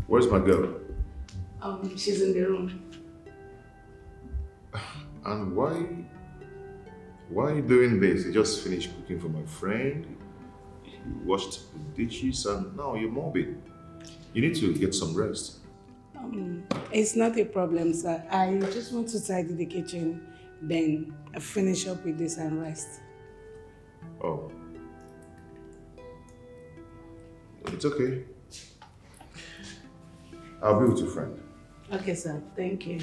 Where's my girl? She's in the room. And why are you doing this? You just finished cooking for my friend. You washed the dishes and now you're mopping. You need to get some rest. It's not a problem, sir. I just want to tidy the kitchen, then finish up with this and rest. Oh. It's okay. I'll be with your friend. Okay, sir. Thank you.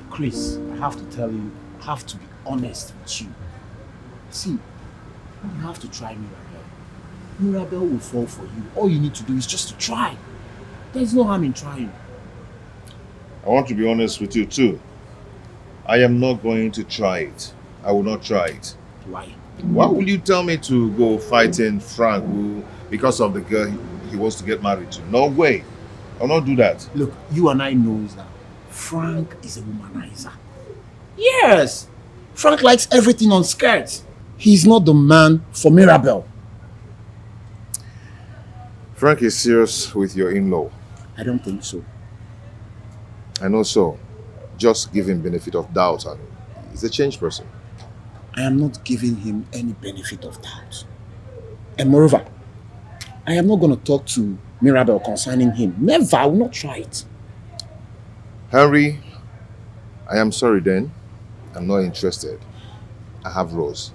Chris, I have to tell you, I have to be honest with you. See, you have to try Mirabel. Mirabel will fall for you. All you need to do is just to try. There's no harm in trying. I want to be honest with you too. I am not going to try it. I will not try it. Why? Why will you tell me to go fighting Frank because of the girl he wants to get married to? No way. I'll not do that. Look, you and I know that Frank is a womanizer. Yes! Frank likes everything on skirts. He's not the man for Mirabel. Frank is serious with your in-law. I don't think so. I know so. Just give him benefit of doubt and he's a changed person. I am not giving him any benefit of doubt. And moreover, I am not going to talk to Mirabel concerning him. Never, I will not try it. Henry, I am sorry then. I'm not interested. I have Rose.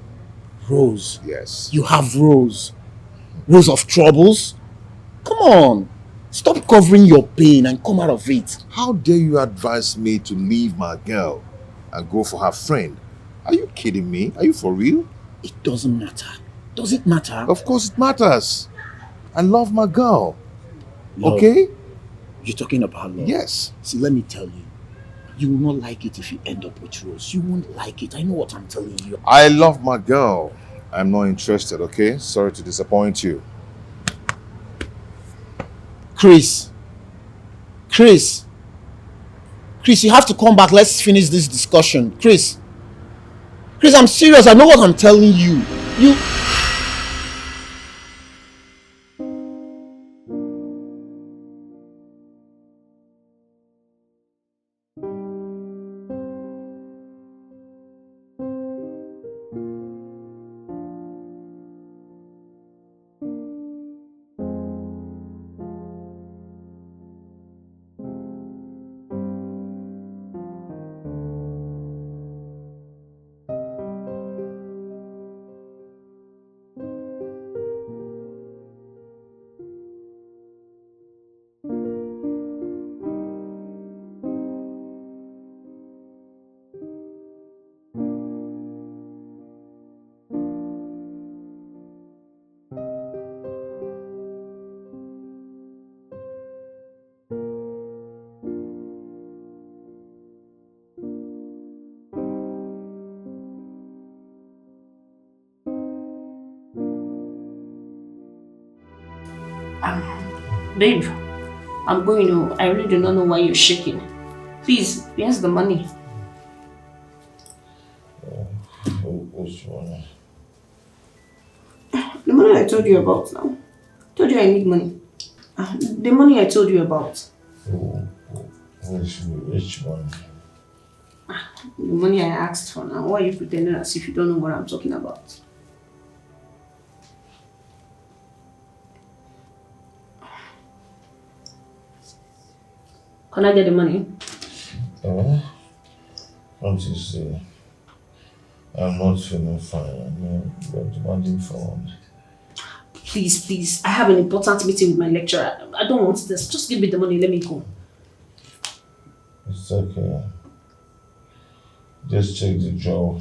Rose? Yes. You have Rose? Rose of troubles? Come on. Stop covering your pain and come out of it. How dare you advise me to leave my girl and go for her friend? Are you kidding me? Are you for real? It doesn't matter. Does it matter? Of course it matters. I love my girl. Love. Okay? You're talking about love? Yes. See, let me tell you. You will not like it if you end up with Rose. You won't like it. I know what I'm telling you. I love my girl. I'm not interested, okay? Sorry to disappoint you. Chris, you have to come back. Let's finish this discussion. Chris, I'm serious. I know what I'm telling you. Babe, I'm going to. I really do not know why you're shaking. Please, where's the money? Which one? The money I told you about now. I told you I need money. The money I told you about. Which one? The money I asked for now. Why are you pretending as if you don't know what I'm talking about? Can I get the money? Don't you see? I'm not feeling fine. I'm demanding for. Please. I have an important meeting with my lecturer. I don't want this. Just give me the money. Let me go. It's okay. Just check the drawer.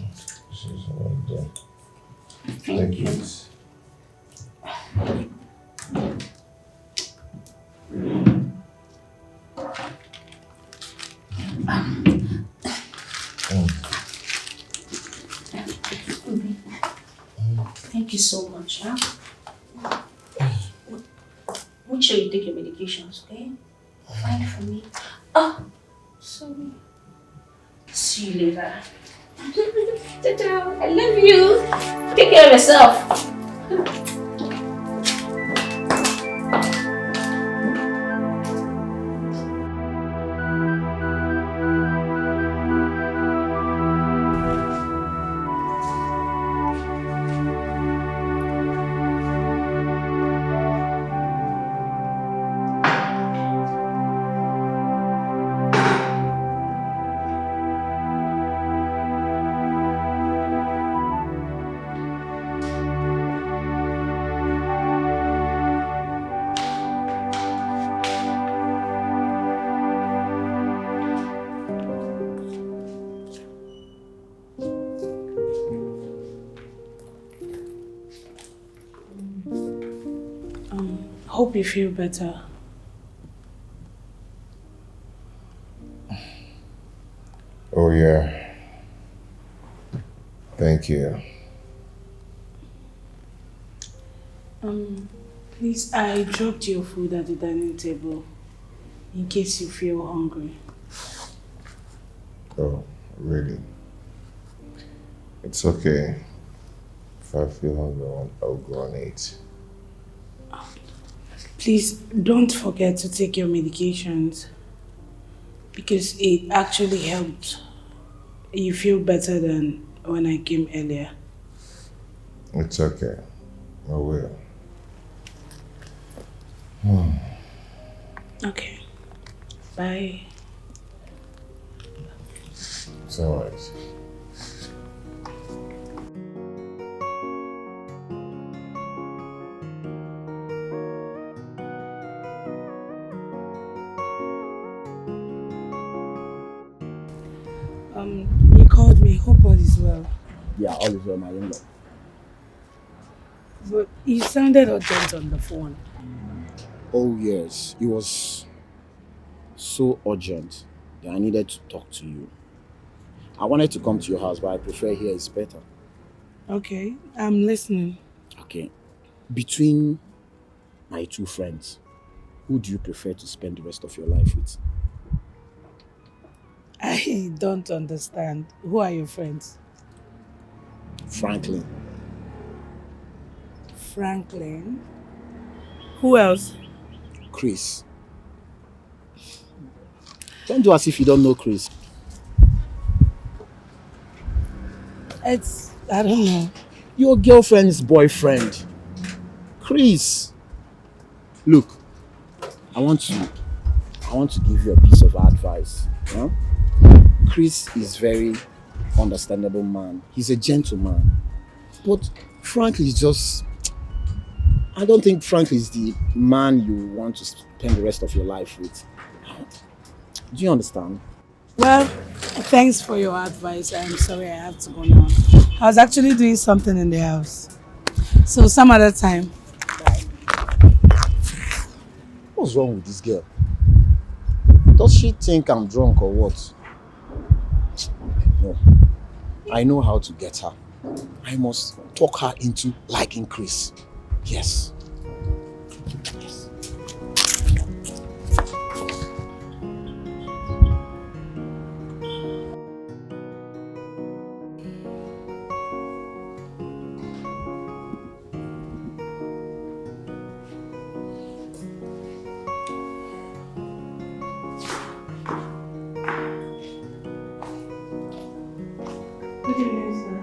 She's right there. Thank you. you so much, huh? Make sure you take your medications, okay? Find for me. Oh, sorry. See you later. I love you. Take care of yourself. Hope you feel better. Oh yeah. Thank you. Please, I dropped your food at the dining table in case you feel hungry. Oh, really? It's okay. If I feel hungry, I'll go and eat. Please, don't forget to take your medications because it actually helped you feel better than when I came earlier. It's okay. I will. Okay. Bye. It's alright. You called me. Hope all is well. Yeah, all is well, my young lord. But you sounded urgent on the phone. Oh yes, it was so urgent that I needed to talk to you. I wanted to come to your house, but I prefer here is better. Okay, I'm listening. Okay. Between my two friends, who do you prefer to spend the rest of your life with? I don't understand. Who are your friends? Franklin. Franklin? Who else? Chris. Don't do as if you don't know Chris. I don't know. Your girlfriend's boyfriend. Chris. Look, I want to give you a piece of advice. Huh? Chris is very understandable man. He's a gentleman. But Frank is just... I don't think Frank is the man you want to spend the rest of your life with. Do you understand? Well, thanks for your advice. I'm sorry I have to go now. I was actually doing something in the house. So some other time. What's wrong with this girl? Does she think I'm drunk or what? No. I know how to get her. I must talk her into liking Chris. Yes. Yes. Good evening, sir.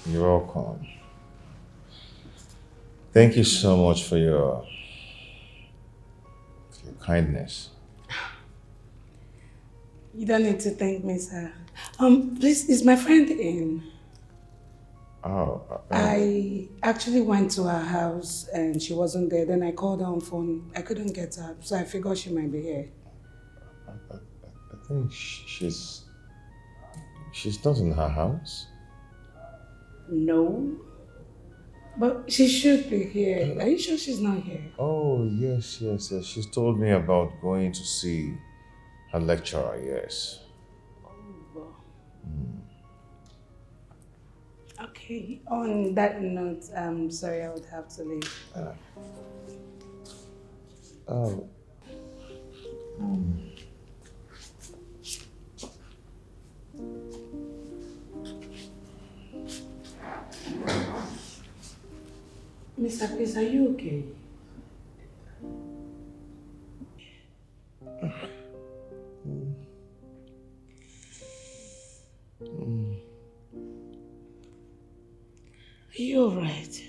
You're welcome. Thank you so much for your kindness. You don't need to thank me, sir. Please, is my friend in? I actually went to her house and she wasn't there. Then I called her on phone. I couldn't get her, so I figured she might be here. I think she's not in her house. No. But she should be here. Are you sure she's not here? Oh, yes. She's told me about going to see her lecturer, yes. Okay, on that note, I'm sorry I would have to leave. Oh. Mr. Peace, are you okay? Are you alright?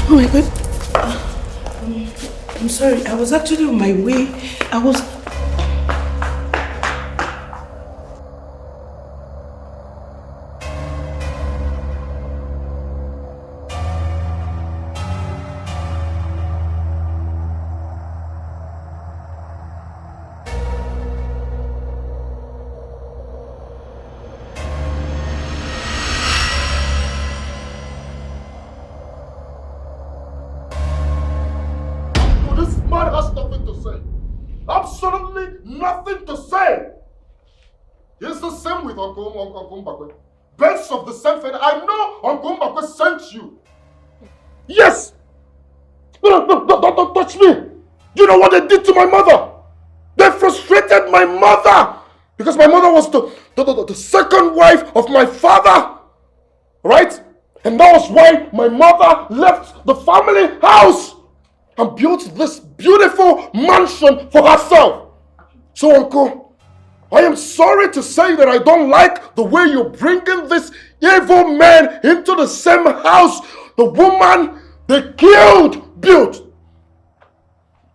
Oh my God. I'm sorry. I was actually on my way. I was... This man has nothing to say. Absolutely nothing to say. It's the same with Uncle Mbakwe. Birds of the same feather. I know Uncle Mbakwe sent you. Yes! No, don't touch me! You know what they did to my mother? They frustrated my mother! Because my mother was the second wife of my father! Right? And that was why my mother left the family house and built this beautiful mansion for herself. So, Uncle, I am sorry to say that I don't like the way you're bringing this evil man into the same house the woman they killed built.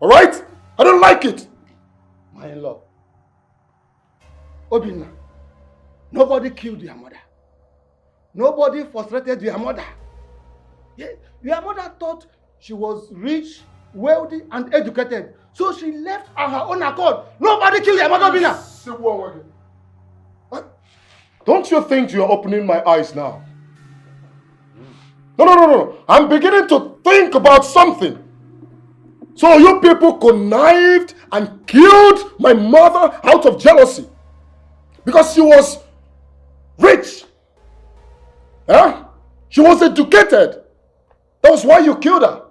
Alright? I don't like it. My in-law, Obinna, nobody killed your mother. Nobody frustrated your mother. Yeah, your mother thought she was rich, wealthy, and educated. So she left on her own accord. Nobody killed your mother, Obinna. Don't you think you're opening my eyes now? No. I'm beginning to think about something. So you people connived and killed my mother out of jealousy. Because she was rich. Huh? She was educated. That was why you killed her.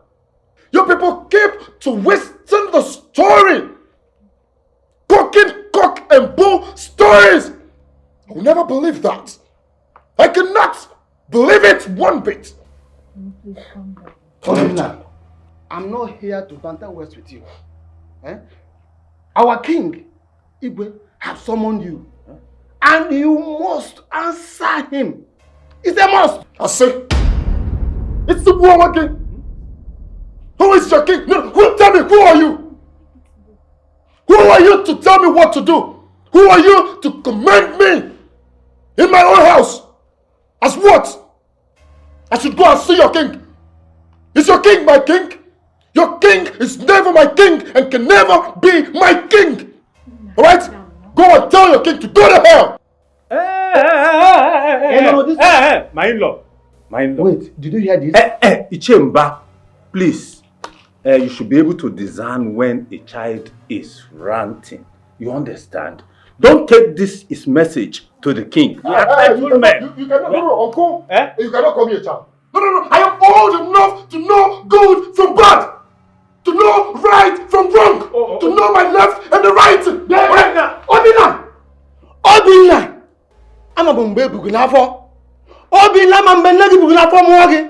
You people keep twisting the story. Cooking cock and bull stories. I will never believe that. I cannot believe it one bit. Obinna, I'm not here to banter words with you. Our king, Igwe, has summoned you. And you must answer him. It's a must. I say, it's the Buama king. Who is your king? No, tell me, who are you? Who are you to tell me what to do? Who are you to command me in my own house? As what? I should go and see your king. Is your king my king? Your king is never my king and can never be my king. Alright? Go and tell your king to go to hell. My in-law. Wait, did you hear this? Ichemba, please. You should be able to discern when a child is ranting. You understand? Don't take this his message to the king. You cannot, Uncle. You cannot call me a child. No. I am old enough to know good from bad. To know right from wrong. To know my left and the right. Obinna! I'm a bombe bugunafo. Obinna, I'm a negi bugunafo mwagi.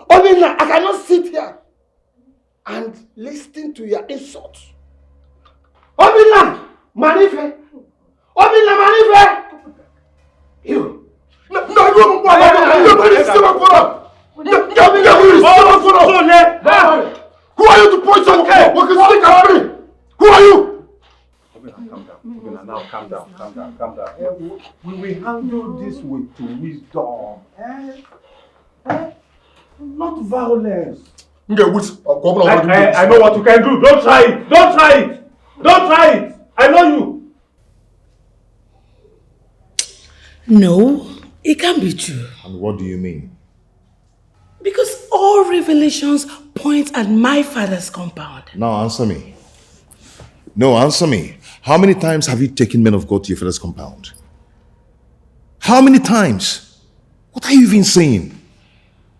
Obinna, I cannot sit here and listen to your insults. Obinna, Manife. You. Who are you to point someone? We can speak at me. Who are you? Calm down. Now calm down, calm down, calm down. We will handle this with wisdom. Not violence. I know what you can do. Don't try it. Don't try it. Don't try it. I know you. No, it can't be true. And what do you mean? Because all revelations point at my father's compound. Now answer me. No, answer me. How many times have you taken men of God to your father's compound? How many times? What are you even saying?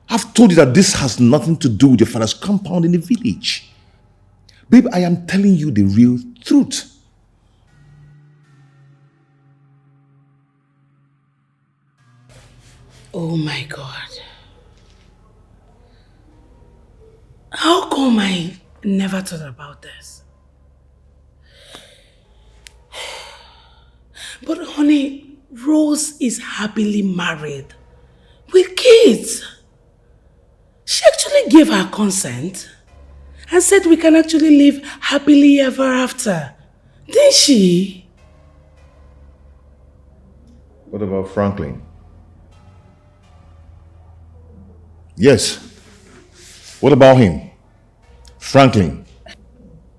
I've told you that this has nothing to do with your father's compound in the village. Babe, I am telling you the real truth. Oh my God. How come I never thought about this? But honey, Rose is happily married with kids. She actually gave her consent and said we can actually live happily ever after. Didn't she? What about Franklin? Yes. What about him? Franklin.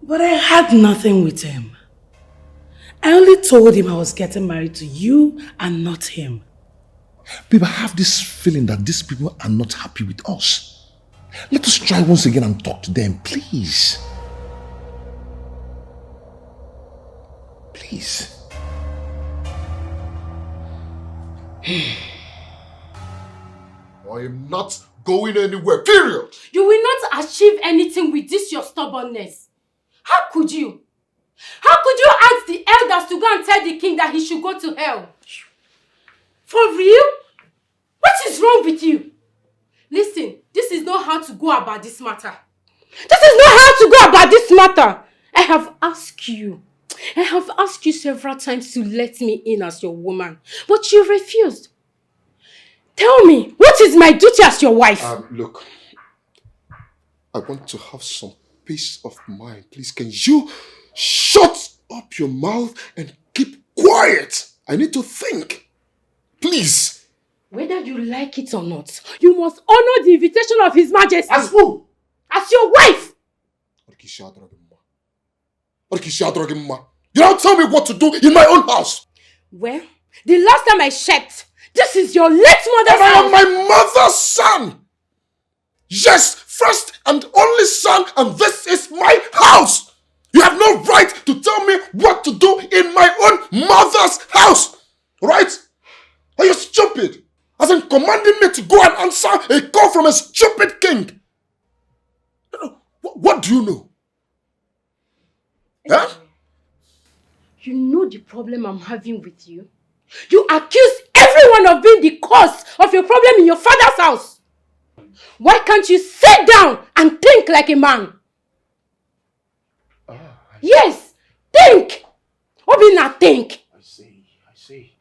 But I had nothing with him. I only told him I was getting married to you and not him. Babe, I have this feeling that these people are not happy with us. Let us try once again and talk to them, please. Please. I am not going anywhere, period. You will not achieve anything with this your stubbornness. How could you? How could you ask the elders to go and tell the king that he should go to hell? For real? What is wrong with you? Listen, this is not how to go about this matter. This is not how to go about this matter. I have asked you several times to let me in as your woman, but you refused. Tell me, what is my duty as your wife? Look, I want to have some peace of mind. Please, can you shut up your mouth and keep quiet? I need to think. Please. Whether you like it or not, you must honor the invitation of His Majesty. As who? As your wife. You don't tell me what to do in my own house. Well, the last time I checked, this is your late mother's house. I am my mother's son. Yes, first and only son, and this is my house. You have no right to tell me what to do in my own mother's house. Right? Are you stupid? As in commanding me to go and answer a call from a stupid king. What do you know? Huh? You know the problem I'm having with you? You accuse everyone of being the cause of your problem in your father's house. Why can't you sit down and think like a man? Yes, think. Obina, think. I see.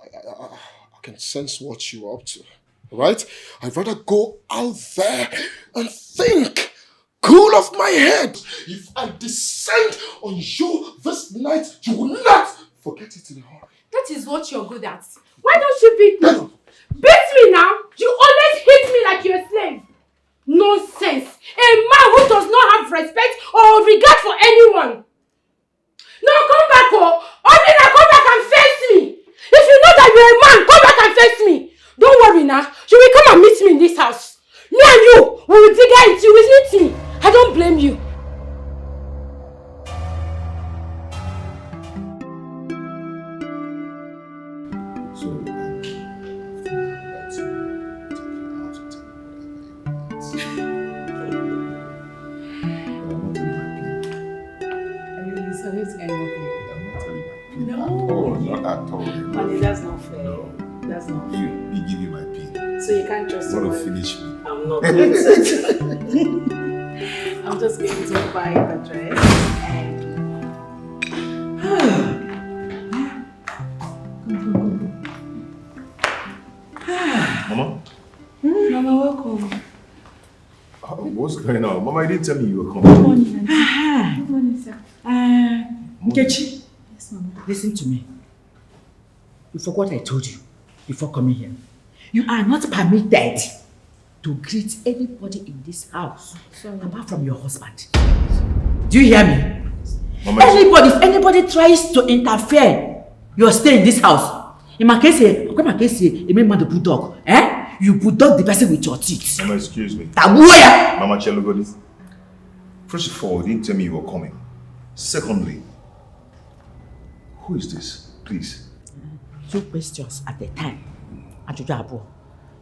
I can sense what you're up to, right? I'd rather go out there and think. Cool off my head. If I descend on you this night, you will not forget it in a hurry. That is what you're good at. Why don't you beat me? Beat me now. You always hit me like you're a slave. Nonsense. A man who does not have respect or regard for anyone. No, come back, oh. Obina, come back and face me. If you know that you're a man, come back and face me. Don't worry now. You will come and meet me in this house. Me and you, we will dig out. You will meet me. I don't blame you. Honey, that's not fair. No. That's not fair. You give you my pin. So you can't trust me. Want to finish me? I'm not going to. I'm just going to buy the dress and... Mama? Mama, welcome. What's going on? Mama, you didn't tell me you were coming. Good morning, Auntie. Good morning, sir. Nkechi, Listen to me. You forgot what I told you before coming here. You are not permitted to greet anybody in this house apart from your husband. Do you hear me? Mama, if anybody tries to interfere, your stay in this house. In my case, you make man the bulldog. You bulldog the person with your teeth. Mama, excuse me. Tabuya! Mama Chelogodi. First of all, you didn't tell me you were coming. Secondly, who is this? Please. 2 questions at a time.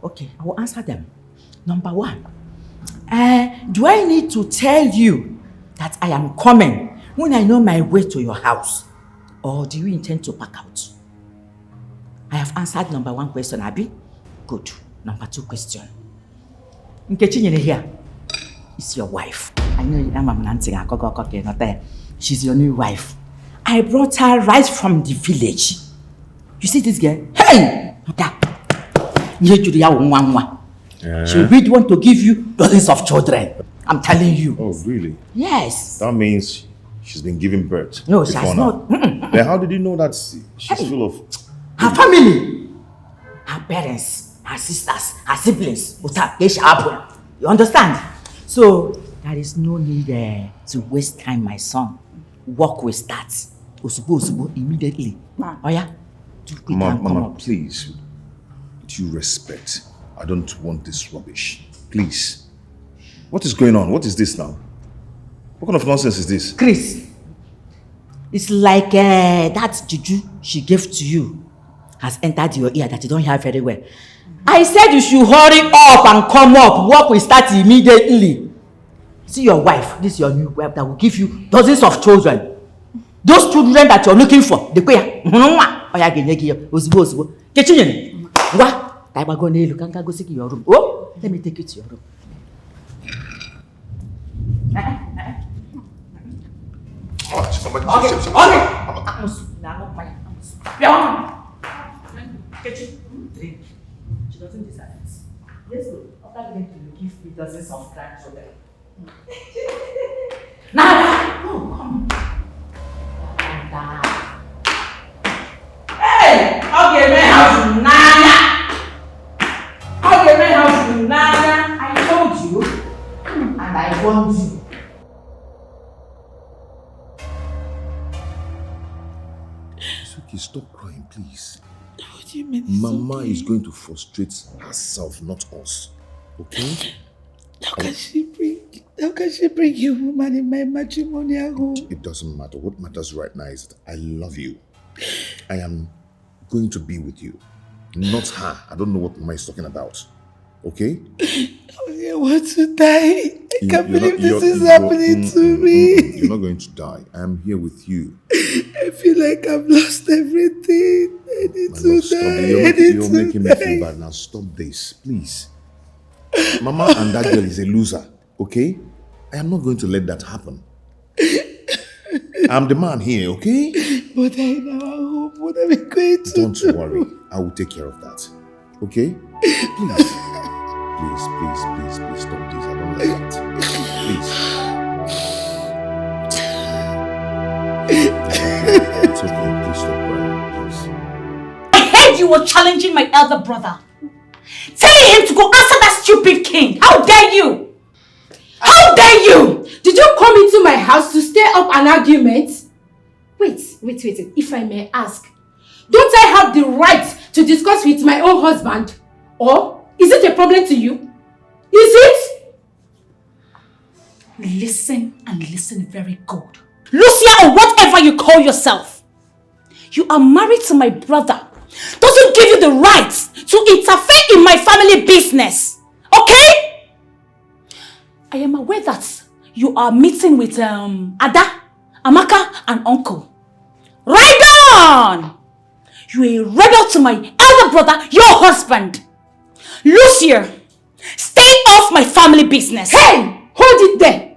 Okay, I will answer them. Number 1. Do I need to tell you that I am coming when I know my way to your house? Or do you intend to pack out? I have answered number 1 question, Abi. Good. Number 2 question. Nkechi here is your wife. I know I'm she's your new wife. I brought her right from the village. You see this girl? Hey! She really want to give you dozens of children. I'm telling you. Oh, really? Yes. That means she's been giving birth. No, she has not. Then how did you know that she's full of... Her family, her parents, her sisters, her siblings. You understand? So, there is no need to waste time, my son. Work will start. Immediately. Oh yeah? Mama, please. Due respect. I don't want this rubbish. Please. What is going on? What is this now? What kind of nonsense is this? Chris, it's like that juju she gave to you has entered your ear that you don't hear very well. I said you should hurry up and come up. Work will start immediately. See your wife, this is your new wife that will give you dozens of children. Those children that you're looking for. The queer. Your room. Oh, let me take you to your room. She doesn't deserve it. Let's go. After going to give me dozens of grandchildren. Now, come. Hey! Okay, man, how's Nana? Okay, man, how's Nana? I told you, and I warned you. It's okay, stop crying, please. What do you mean? Mama is going to frustrate herself, not us. Okay? How can she bring you woman in my matrimonial home? It doesn't matter. What matters right now is that I love you. I am going to be with you. Not her. I don't know what Mama is talking about. Okay? I want to die. I can't believe this is happening to me. You're not going to die. I am here with you. I feel like I've lost everything. I need to die. You're making me feel bad. Now stop this, please. Mama and that girl is a loser. Okay? I am not going to let that happen. I'm the man here, okay? But I know what are we going to do? Don't worry. I will take care of that. Okay? Please. Please stop this. I don't like it. Please. It's okay. Please stop crying. Please. I heard you were challenging my elder brother. Telling him to go answer that stupid king. How dare you? How dare you? Did you come into my house to stir up an argument? Wait. If I may ask, don't I have the right to discuss with my own husband? Or is it a problem to you? Is it? Listen and listen very good. Lucia or whatever you call yourself. You are married to my brother. Doesn't give you the right to interfere in my family business. Okay? I am aware that you are meeting with Ada, Amaka and Uncle. Right on! You are a rebel to my elder brother, your husband. Lucia, stay off my family business. Hey! Hold it there.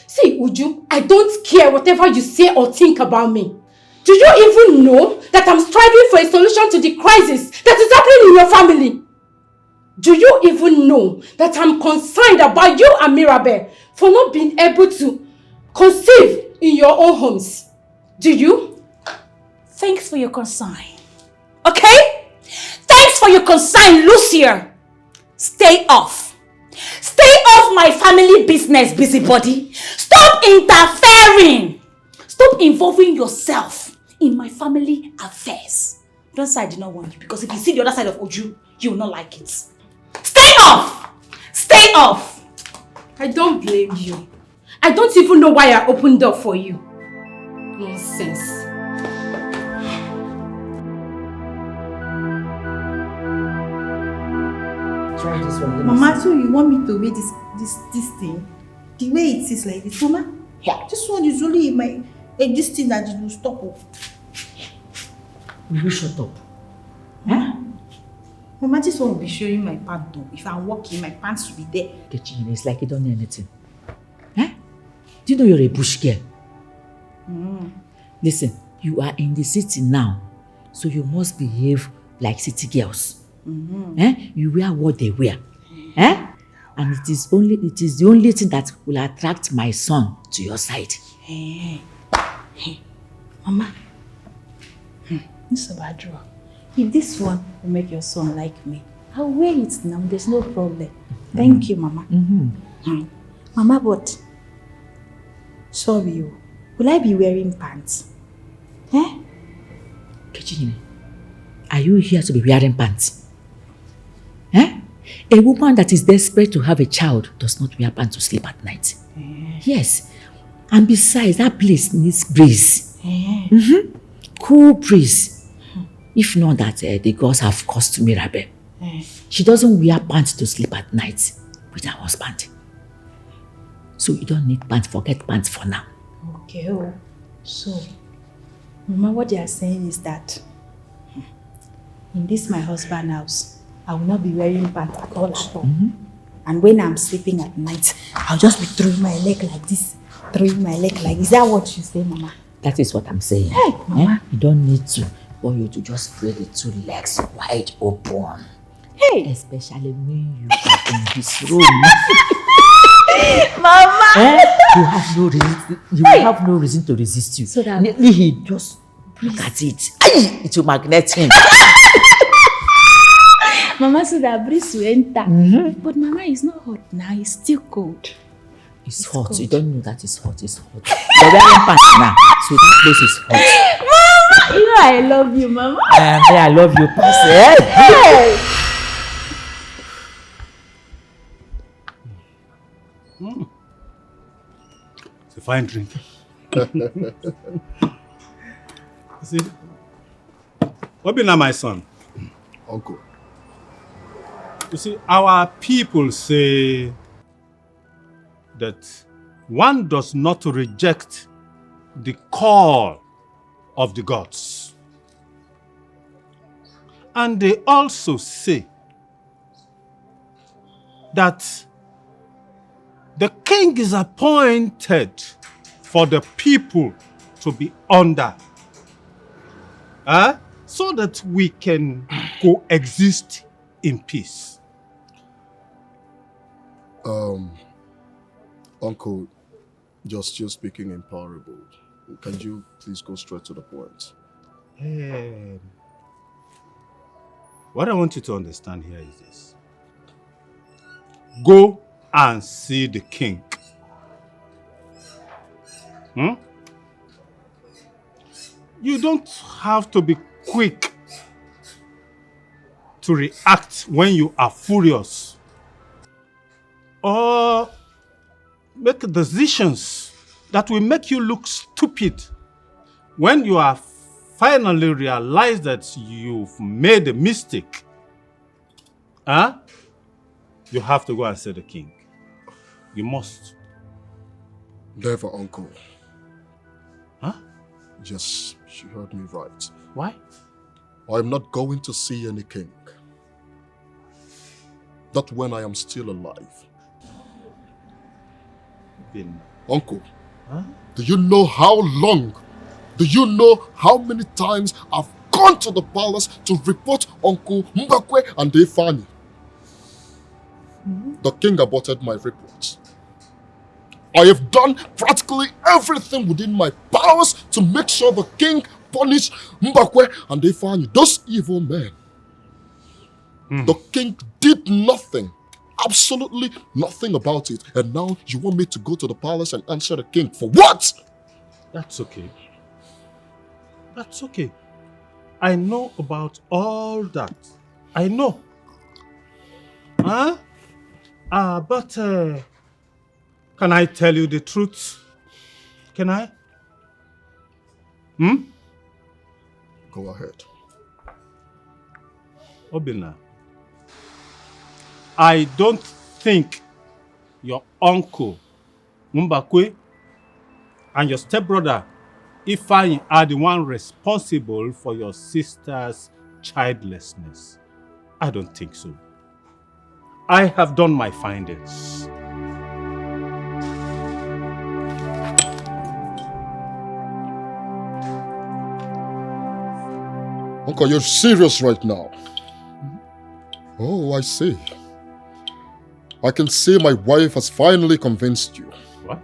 See, Uju, I don't care whatever you say or think about me. Do you even know that I'm striving for a solution to the crisis that is happening in your family? Do you even know that I'm concerned about you and Mirabel for not being able to conceive in your own homes? Do you? Thanks for your concern. Okay? Thanks for your concern, Lucia. Stay off. Stay off my family business, busybody. Stop interfering. Stop involving yourself in my family affairs. Don't say I did not want you, because if you see the other side of Uju, you will not like it. Stay off! Stay off! I don't blame you. I don't even know why I opened up for you. Nonsense. Try this one. Mama, so you want me to wear this thing? The way it is like this, Mama? Yeah. This one is only in my this thing that it will stop off. Will you shut up? Huh? Mama, this one will be showing my pants though. If I'm walking, my pants will be there. Kitchen, it's like you don't know anything. Huh? Do you know you're a bush girl? Listen, you are in the city now, so you must behave like city girls. You wear what they wear. And it is the only thing that will attract my son to your side. Mama, this is a bad draw. If this one will make your son like me, I'll wear it now. There's no problem. Thank you, Mama. Mama, but sorry, will I be wearing pants? Kechini, are you here to be wearing pants? A woman that is desperate to have a child does not wear pants to sleep at night. Yes. And besides, that place needs breeze. Cool breeze. If not that the gods have caused Mirabel. She doesn't wear pants to sleep at night with her husband. So you don't need pants, forget pants for now. Okay, so, Mama, what they are saying is that in this my husband's house, I will not be wearing pants at all. And when I'm sleeping at night, I'll just be throwing my leg like this. Throwing my leg like this. Is that what you say, Mama? That is what I'm saying. Hey, Mama. You don't need to. For you to just spread the two legs wide open. Hey! Especially when you are in this room. Mama! You have no reason to resist you. So that he just look at it. It will magnet him. Mama, so that breeze will enter. But Mama, it's not hot now. It's still cold. It's hot. Cold. You don't know that it's hot. It's hot. You're wearing pants now, so that place is hot. Mama, you know I love you, Mama. I love you, pants. Hey! It's a fine drink. See, what be now, my son? Uncle. You see, our people say that one does not reject the call of the gods. And they also say that the king is appointed for the people to be under, so that we can coexist in peace. Uncle, just you speaking in parables. Can you please go straight to the point? What I want you to understand here is this. Go and see the king. You don't have to be quick to react when you are furious or make decisions that will make you look stupid when you are finally realize that you've made a mistake. You have to go and see the king. You must. Never, Uncle. Yes, she heard me right. Why? I'm not going to see any king. Not when I am still alive. Uncle, do you know how long? Do you know how many times I've gone to the palace to report Uncle Mbakwe and Ifani? The king aborted my reports. I have done practically everything within my powers to make sure the king punish Mbakwe and Ifeanyi, those evil men. The king did nothing. Absolutely nothing about it. And now you want me to go to the palace and answer the king for what? That's okay. That's okay. I know about all that. I know. Huh? But can I tell you the truth? Can I? Go ahead. Obinna, I don't think your uncle, Mbakwe, and your stepbrother, Ifeanyi, are the one responsible for your sister's childlessness. I don't think so. I have done my findings. Uncle, you're serious right now. Oh, I see. I can see my wife has finally convinced you. What?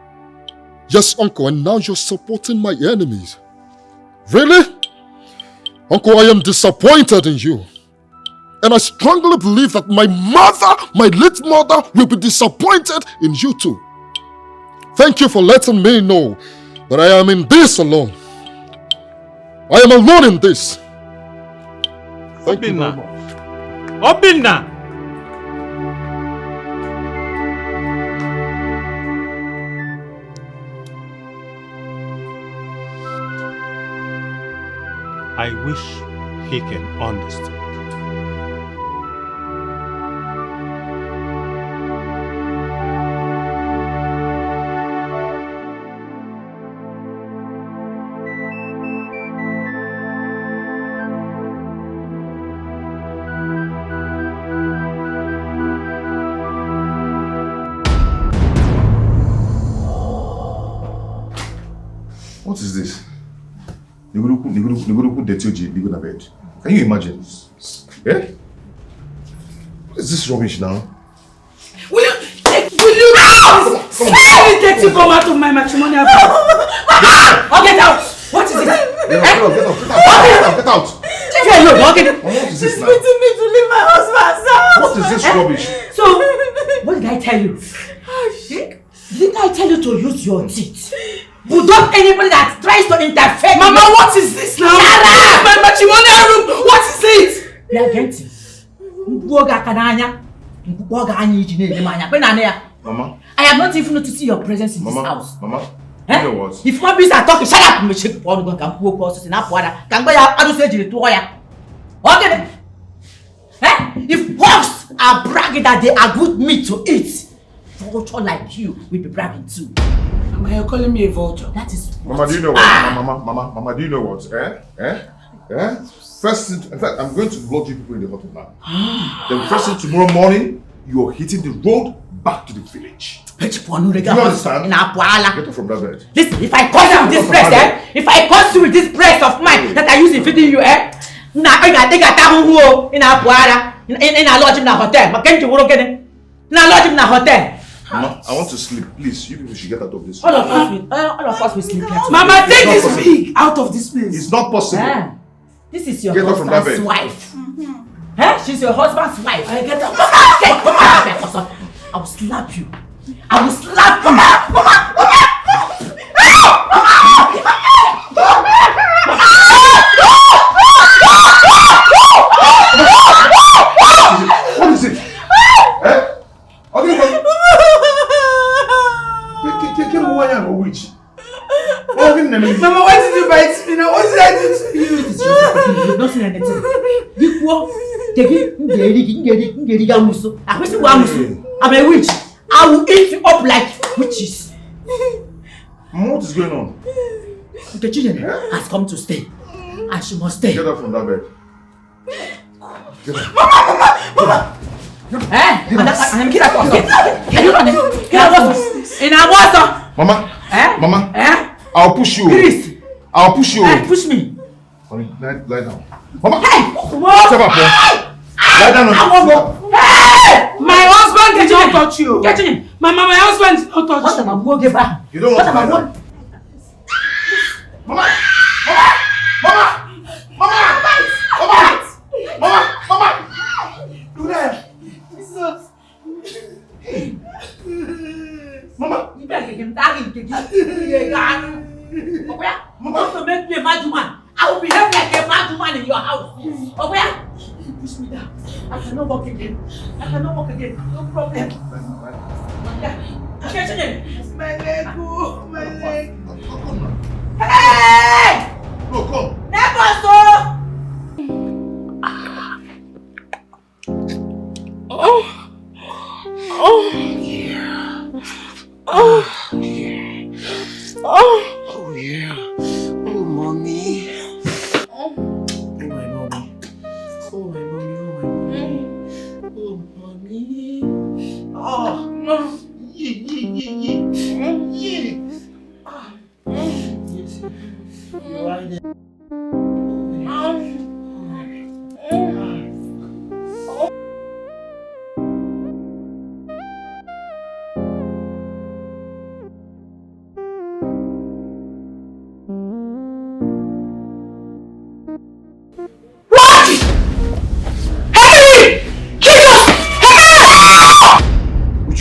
Yes, Uncle, and now you're supporting my enemies. Really? Uncle, I am disappointed in you. And I strongly believe that my mother, my late mother, will be disappointed in you too. Thank you for letting me know that I am in this alone. I am alone in this. Thank you very much. Obinna! I wish he can understand. What is this? Bed. Can you imagine? Yeah? What is this rubbish now? Will you take to come out of my matrimonial bed? I'll get out! What is it? Get out! What is this now? She's beating me to leave my husband's house! What is this rubbish? So, what did I tell you? Didn't I tell you to use your teeth? Bulldog anybody that tries to interfere. Mama, what is this now? My matrimonial room. What is it? We are getting. Mama. I have not even noticed your presence in this house. Mama. Eh? You know what? If one piece are talking, shut up. Me check for go can go course in Apuada. Can go ya adu say jiri to ya. Okay. Eh? If hogs are bragging that they are good meat to eat, vulture like you will be bragging too. Mama, you're calling me a vulture. That is what? Mama, do you know what? Mama, do you know what? First thing, in fact, I'm going to lodge you people in the hotel now. Then first thing tomorrow morning, you are hitting the road back to the village. Do you understand? Get up from that bed. Listen, if I curse you with this breast, if I curse you with this breast of mine that I use in feeding you, now I got take a tahu in a puara, in a lodge in a hotel. But can't you work in a lodge in a hotel? Mama, I want to sleep. Please, you people should get out of this. All of us will sleep. Mama, take this pig out of this place. It's not possible. This is your Get up from that husband's bed. wife. She's your husband's wife. I get up. I will slap you. I will slap you. What is it? Mama, why did you bite me now? What did I do to you? You've not seen anything. I'm a witch. I will eat you up like witches. What is going on? The children has come to stay. And she must stay. Get up from that bed. Get up. Mama! Mama, I'll push you. I'll push you. Push me. Lie down. Mama! Hey! Step up, lie down. Hey! My husband did not touch you. Get in. Mama, my husband did not touch you. You don't want to lie down. Mama! You want to make me a mad woman? I will behave like a mad woman in your house. Oh, where? Push me down. I cannot walk again. I cannot walk again. No problem. Okay, my leg, oh, my leg. Hey! No, come. Neighbors, Oh. Oh. Yeah. Oh. Yeah. Oh. Oh, yeah. Oh, mommy. Oh, my mommy. Oh, my mommy. Oh, mommy. Oh, mommy. Yeah. Yes. You are there.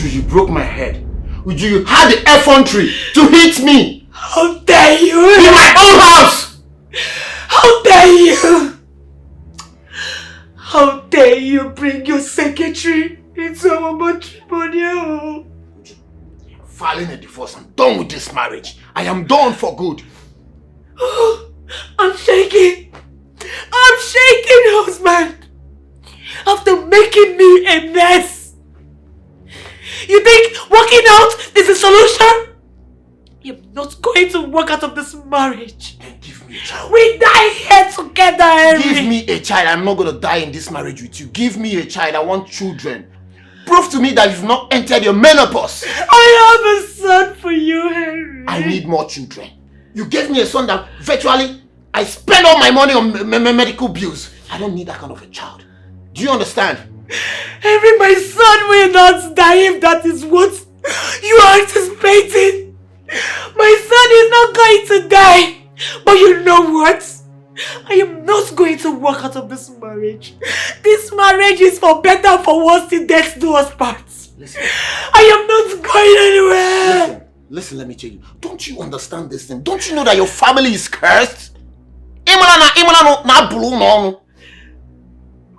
You broke my head. You had the effrontery to hit me. How dare you? In my own house! How dare you? How dare you bring your secretary into our matrimonial? Filing a divorce. I'm done with this marriage. I am done for good. I'm shaking. I'm shaking, husband. After making me a mess. You think working out is the solution? You're not going to work out of this marriage. Then give me a child. We die here together, Henry. Give me a child. I'm not going to die in this marriage with you. Give me a child. I want children. Prove to me that you've not entered your menopause. I have a son for you, Henry. I need more children. You gave me a son that virtually I spend all my money on medical bills. I don't need that kind of a child. Do you understand? Henry, my son will not die if that is what you are anticipating. My son is not going to die. But you know what? I am not going to walk out of this marriage. This marriage is for better or for worse till death do us part. Listen. I am not going anywhere. Listen, let me tell you. Don't you understand this thing? Don't you know that your family is cursed?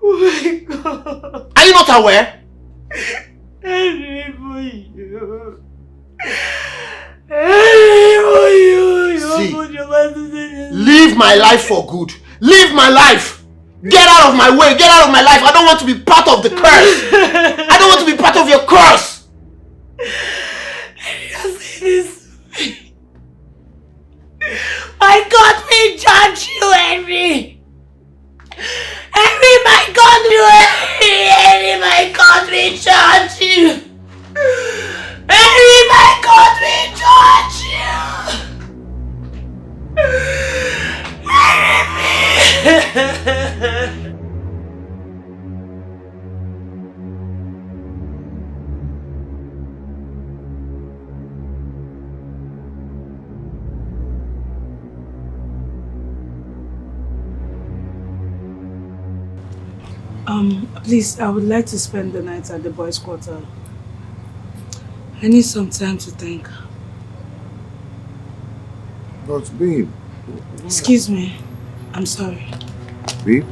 Oh my God. Are you not aware? Henry, for you. Henry, for you. See, leave my life for good. Leave my life. Get out of my way. Get out of my life. I don't want to be part of the curse. I don't want to be part of your curse. My God will judge you, Henry. Henry, my God will Henry, my God will judge you. Henry, my God will judge you. Henry. Please, I would like to spend the night at the boys' quarter. I need some time to think. But babe... Excuse me. I'm sorry. Babe?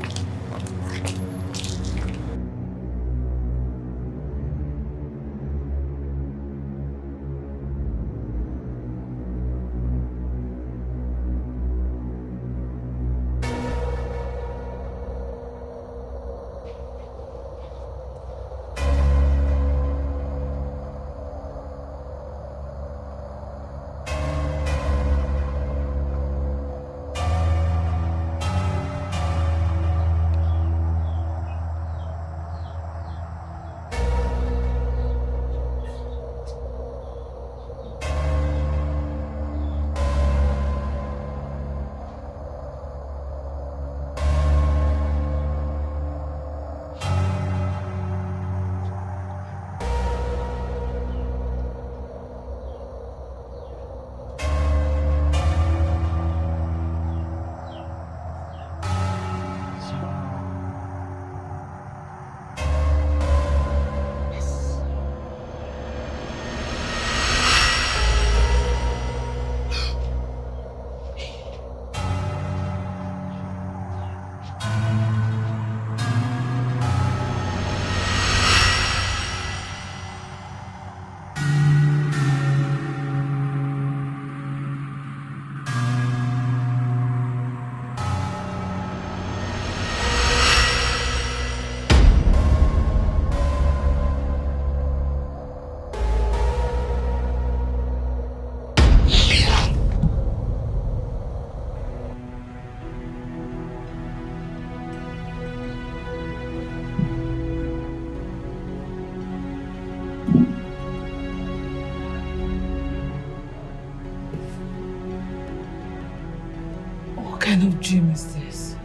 What kind of dream is this?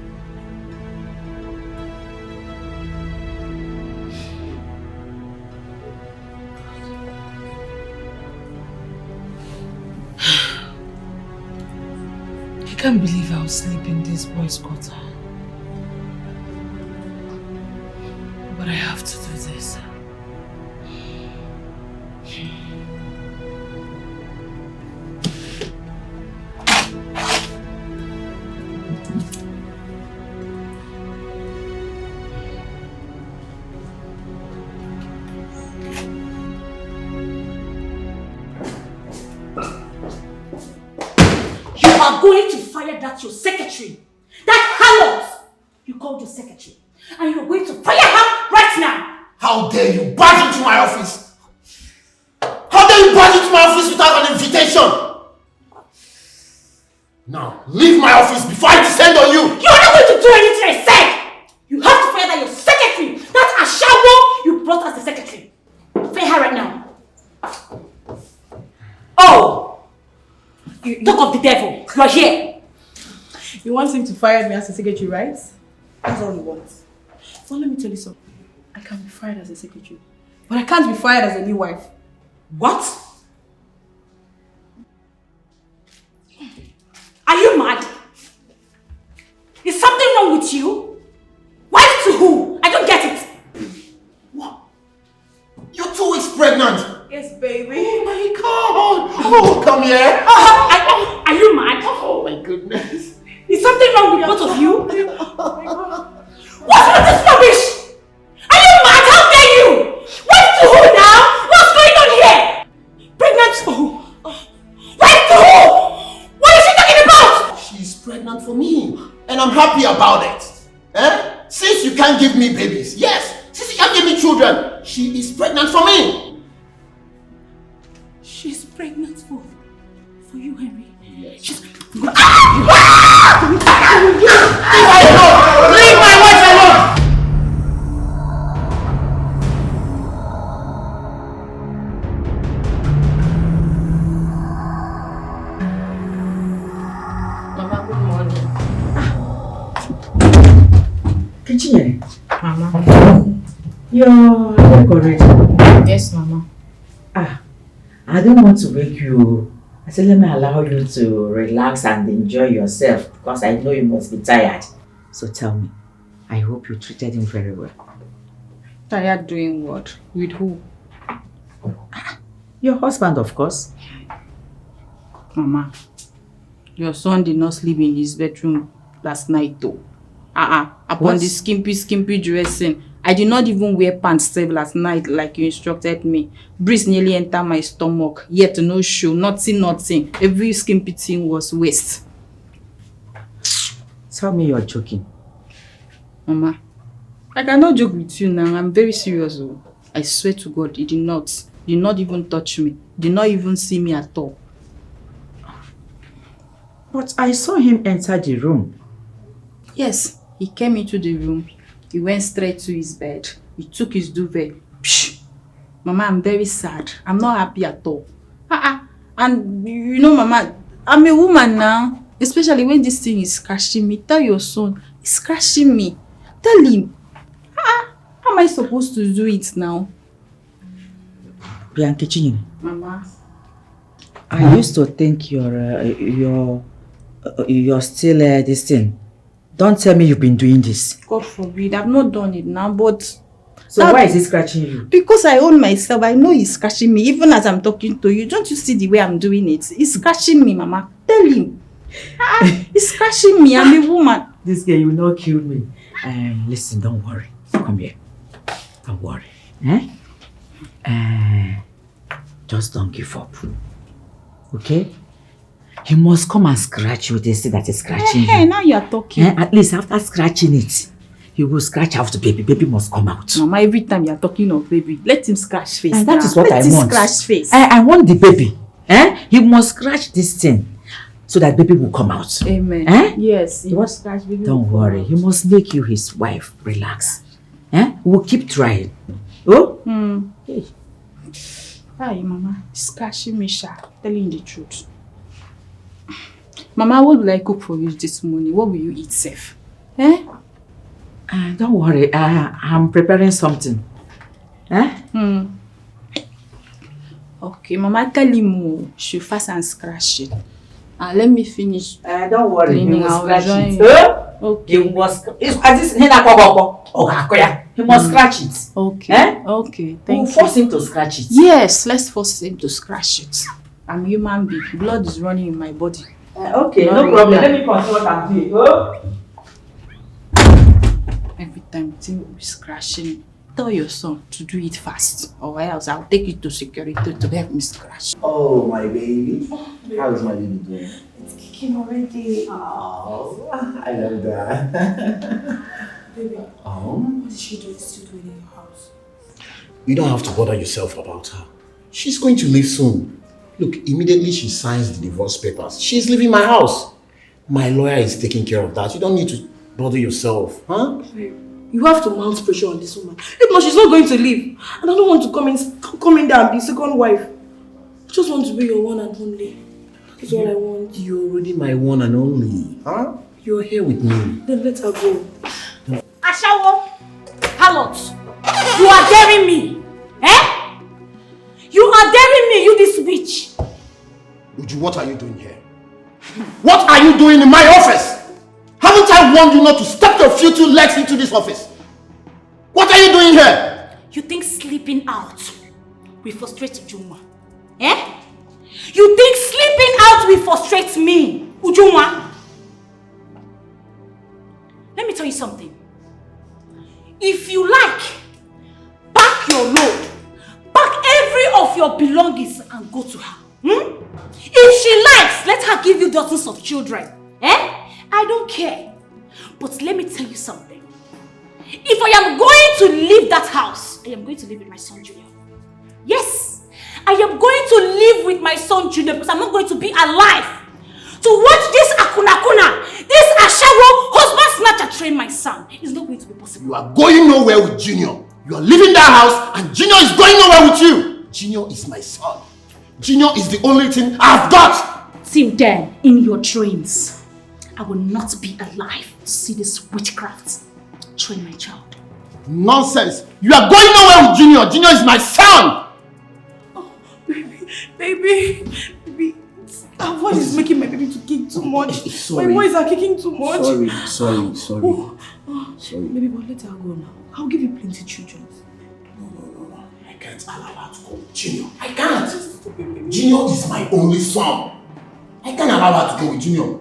I can't believe I'll sleep in this boy's quarter. But I have to do this. You are going to fire that your secretary. That harlot you called your secretary. And you're going to fire her right now. How dare you barge into my office? How dare you barge into my office without an invitation? Now, leave my office before I descend on you! You're not going to do anything I said! You have to fire that your secretary! That Ashawo you brought as the secretary! Fire her right now! Oh! Talk of the devil! You're here! You want him to fire me as a secretary, right? That's all you want. Well, let me tell you something. I can be fired as a secretary, but I can't be fired as a new wife. What? Are you mad? Is something wrong with you? Wife to who? I don't get it. What? You're 2 weeks pregnant! Yes, baby. Oh my god! Oh, come here! Are you mad? Oh my goodness. Is something wrong with both of you? Oh my god. What's with this rubbish? Are you mad? How dare you? Wife to who now? What's going on here? Pregnant to who? Wife to who? What is she talking about? She's pregnant for me, and I'm happy about it. Eh? Since you can't give me babies, yes, since you can't give me children, she is pregnant for me. She's pregnant for you, Henry. Yes. She's... Leave my alone! Leave my wife alone! Mama, good morning. Kitchen. Mama. You're already. Yes, Mama. I don't want to wake you. I said let me allow you to relax and enjoy yourself because I know you must be tired. So tell me, I hope you treated him very well. Tired doing what? With who? Your husband, of course. Mama, your son did not sleep in his bedroom last night though. Upon the skimpy dressing. I did not even wear pants save last night like you instructed me. Breeze nearly entered my stomach, yet no show, nothing. Every skimpy thing was waste. Tell me you're joking. Mama, I cannot joke with you now. I'm very serious. I swear to God, he did not even touch me. Did not even see me at all. But I saw him enter the room. Yes, he came into the room. He went straight to his bed. He took his duvet. Psh! Mama, I'm very sad. I'm not happy at all. And you know, Mama, I'm a woman now. Especially when this thing is scratching me. Tell your son, it's scratching me. Tell him. How am I supposed to do it now? Bianchi, Mama. I used to think you're still this thing. Don't tell me you've been doing this. God forbid, I've not done it now, but... So why is it scratching you? Because I own myself. I know it's scratching me, even as I'm talking to you. Don't you see the way I'm doing it? It's scratching me, Mama. Tell him. It's scratching me. I'm a woman. This girl, you will not kill me. Listen, don't worry. Come here. Don't worry. Just don't give up. Okay? He must come and scratch you. They say that he's scratching you. Now you're talking. At least after scratching it, he will scratch out the baby. Baby must come out. Mama, every time you're talking of baby, let him scratch face. And that is what I want. Let him scratch face. I want the baby. He must scratch this thing so that baby will come out. Amen. Yes, he must scratch baby. Don't worry. He must make you his wife. Relax. We'll keep trying. Oh? Hey. Hi, Mama. It's scratching me, Sha. Telling the truth. Mama, what will I cook for you this morning? What will you eat, safe? Eh? Don't worry, I'm preparing something. Eh? Okay, Mama, tell him she fast and scratch it. Let me finish. Don't worry, cleaning. he will scratch it. Okay. He must. He must scratch it. Okay. Eh? Okay. We'll Thank you. force him to scratch it. Yes, let's force him to scratch it. I'm human being. Blood is running in my body. Okay, no problem. Let me continue what I'm doing. Every time thing will be scratching. Tell your son to do it fast, or else I'll take you to security to help me scratch. Oh, my baby. How is my baby doing? It's kicking already. Oh, I love that. Baby, what is she doing still doing in your house? You don't have to bother yourself about her. She's going to leave soon. Look, immediately she signs the divorce papers, she's leaving my house. My lawyer is taking care of that. You don't need to bother yourself, huh? You have to mount pressure on this woman. If not, she's not going to leave. And I don't want to come in there and be second wife. I just want to be your one and only. That's all I want. You're already my one and only, huh? You're here with me. Then let her go. Ashawo! Harlot! You are daring me! Eh? You are daring me, you this witch! Uju, what are you doing here? What are you doing in my office? Haven't I warned you not to step your futile legs into this office? What are you doing here? You think sleeping out will frustrate Ujunwa? Eh? You think sleeping out will frustrate me, Ujunwa? Let me tell you something. If you like, pack your load, pack every of your belongings and go to her. If she likes, let her give you dozens of children. Eh? I don't care. But let me tell you something. If I am going to leave that house, I am going to live with my son Junior. Yes, I am going to live with my son Junior because I'm not going to be alive to watch this Akuna, this Ashawo husband snatcher train my son. It's not going to be possible. You are going nowhere with Junior. You are leaving that house and Junior is going nowhere with you. Junior is my son. Junior is the only thing I've got. Till then, in your dreams, I will not be alive to see this witchcraft train my child. Nonsense. You are going nowhere with Junior. Junior is my son. Oh, baby. Our voice is making my baby to kick too much. Sorry. My voice are kicking too much. Sorry. Sorry. Baby, but let her go now. I'll give you plenty children. No. I can't allow her to go with Junior. I can't. Junior is my only son. I can't allow her to go with Junior.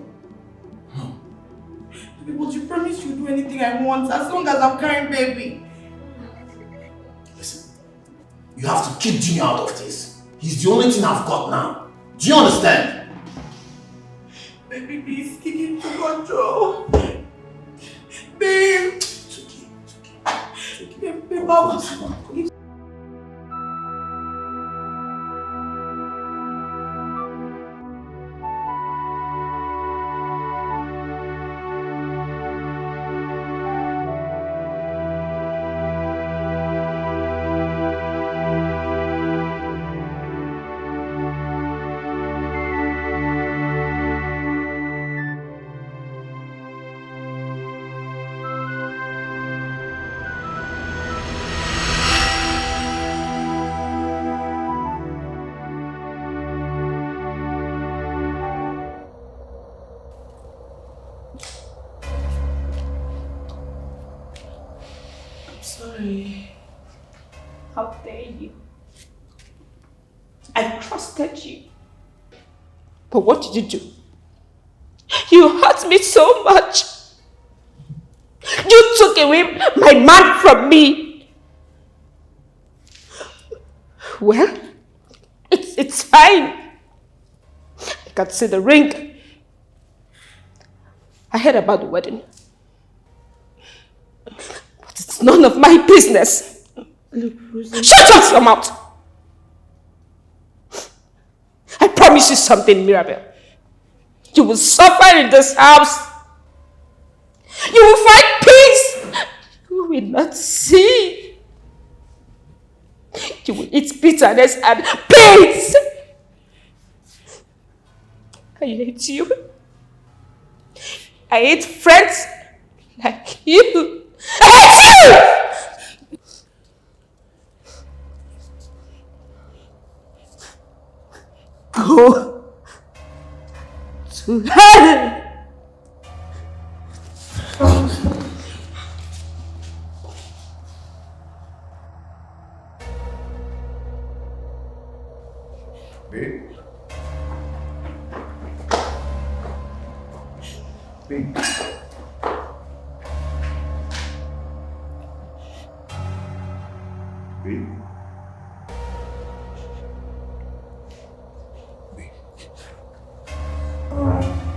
Baby, but you promise you'll do anything I want as long as I'm carrying baby. Listen, you have to keep Junior out of this. He's the only thing I've got now. Do you understand? Baby, please, kick into control. Babe. It's okay. Babe, Mama. Sorry. How dare you? I trusted you. But what did you do? You hurt me so much. You took away my man from me. Well, it's fine. I can see the ring. I heard about the wedding. But it's none of my business. Look, Rosie. Shut up your mouth! I promise you something, Mirabel. You will suffer in this house. You will find peace. You will not see. You will eat bitterness and pain. I hate you. I hate friends like you. I hate you! Go to hell! Babe. Babe. Babe.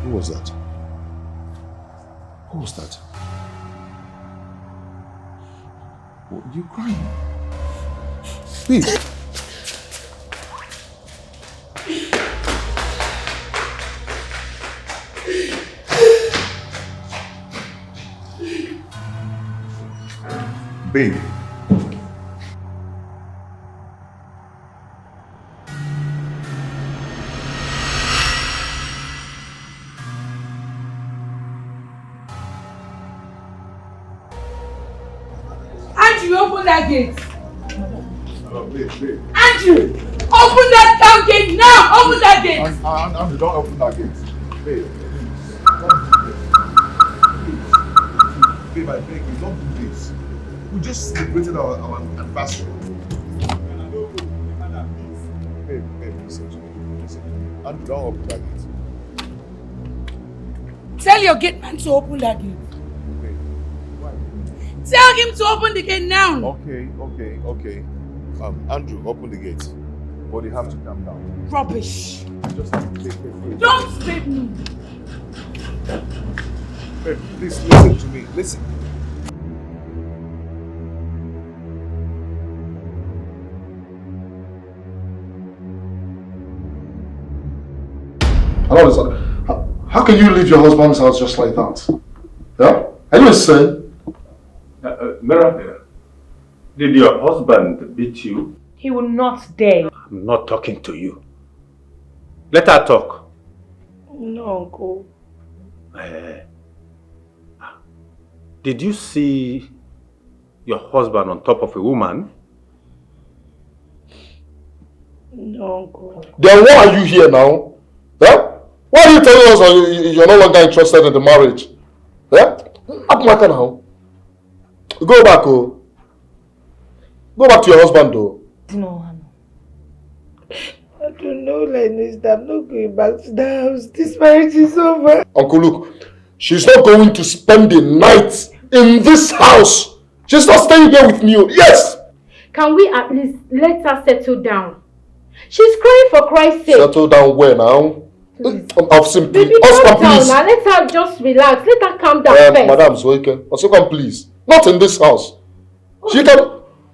Who was that? Who was that? What, you crying? Babe. Babe. Andrew, open that gate. Babe. Andrew, open that damn gate now. Open that gate. Andrew, don't open that gate. Babe. Babe, I beg you, don't do this. We just celebrated our anniversary. Babe, listen to me. Listen. Andrew, don't open that gate. Tell your gate man to open that gate. Babe, why? Tell him to open the gate now. Okay. Andrew, open the gate. But you have to calm down. Rubbish. Just take it. Don't scrape me. Babe, please listen to me. Listen. How can you leave your husband's house just like that? Yeah? Are you insane? Mirabel, did your husband beat you? He will not dare. I'm not talking to you. Let her talk. No, Uncle. Did you see your husband on top of a woman? No, Uncle. Then why are you here now? Yeah? Why are you telling us that you're no longer interested in the marriage? Yeah? Up now. Go back, oh. Go back to your husband, though. No, Hannah. I don't know like this. I'm not going back to the house. This marriage is over. Uncle, look. She's not going to spend the night in this house. She's not staying here with me. Yes! Can we at least let her settle down? She's crying for Christ's sake. Settle down where now? I've simply. Baby, calm down now. Let her just relax. Let her calm down first. Madam Zoike, Osika, please. Not in this house. She can.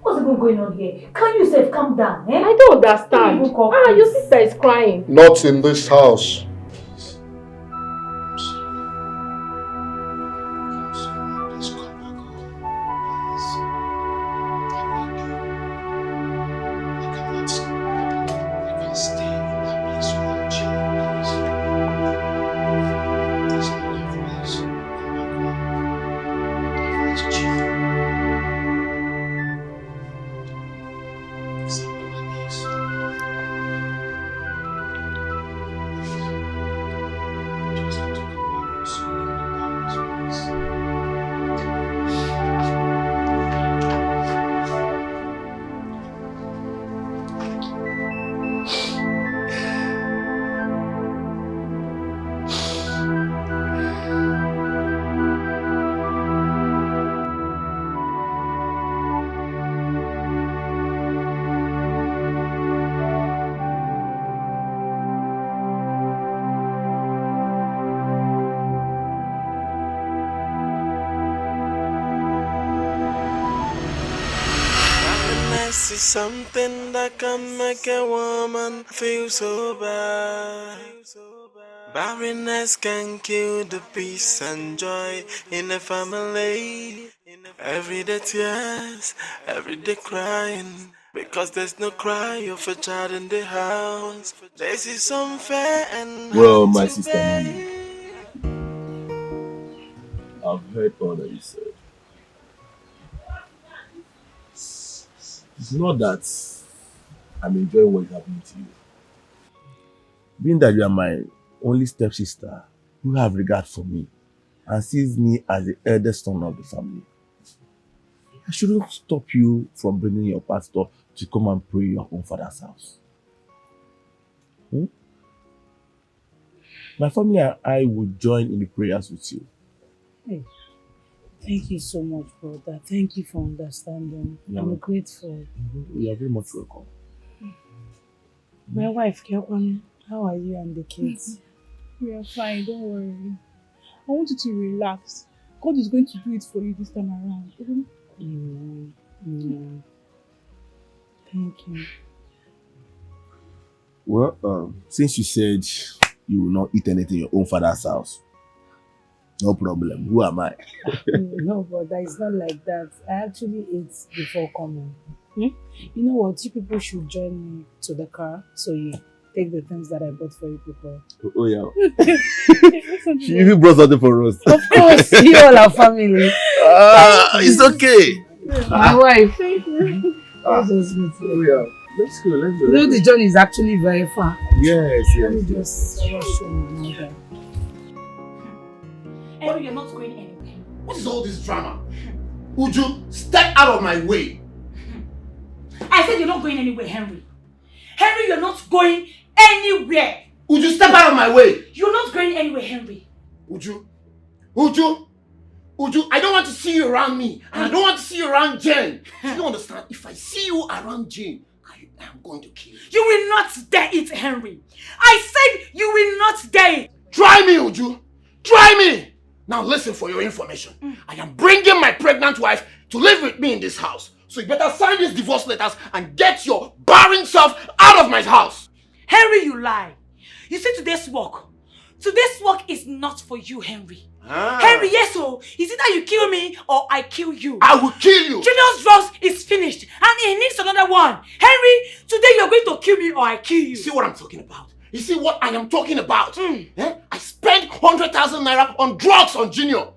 What's even going on here? Can you say calm down? Eh? I don't understand. Your sister is crying. Not in this house. Is something that can make a woman feel so bad. Barrenness can kill the peace and joy in a family. Everyday tears, everyday crying, because there's no cry of a child in the house. This is unfair and well, my sister, I've heard all that you said. It's not that I'm enjoying what is happening to you. Being that you are my only stepsister, you have regard for me and sees me as the eldest son of the family. I shouldn't stop you from bringing your pastor to come and pray in your own father's house. My family and I will join in the prayers with you. Hey, thank you so much, brother. Thank you for understanding. I'm grateful. You are very much welcome. My wife, Kekwane, how are you and the kids? We are fine, don't worry. I want you to relax. God is going to do it for you this time around. Thank you. Well, since you said you will not eat anything in your own father's house, no problem. Who am I? No, brother, it's not like that. I actually ate before coming. You know what? You people should join me to the car so you take the things that I bought for you people. Oh yeah. She even brought something for us. Of course, you all are family. It's okay. My wife. Thank you. Let's go. Let's go. You know the journey is actually very far. Yes. Let me just rush home now. Henry, you're not going anywhere. What is all this drama? Uju, step out of my way. I said you're not going anywhere, Henry. Henry, you're not going anywhere. Uju, step out of my way. You're not going anywhere, Henry. Uju, I don't want to see you around me. And I don't want to see you around Jane. You don't understand? If I see you around Jane, I am going to kill you. You will not dare it, Henry. I said you will not dare it. Try me, Uju. Try me. Now listen for your information. I am bringing my pregnant wife to live with me in this house. So you better sign these divorce letters and get your barren self out of my house. Henry, you lie. You see today's work. Today's work is not for you, Henry. Henry, yes, so is it that you kill me or I kill you? I will kill you. Junior's drugs is finished and he needs another one. Henry, today you're going to kill me or I kill you. See what I'm talking about? You see what I am talking about? I spend 100,000 naira on drugs on Junior.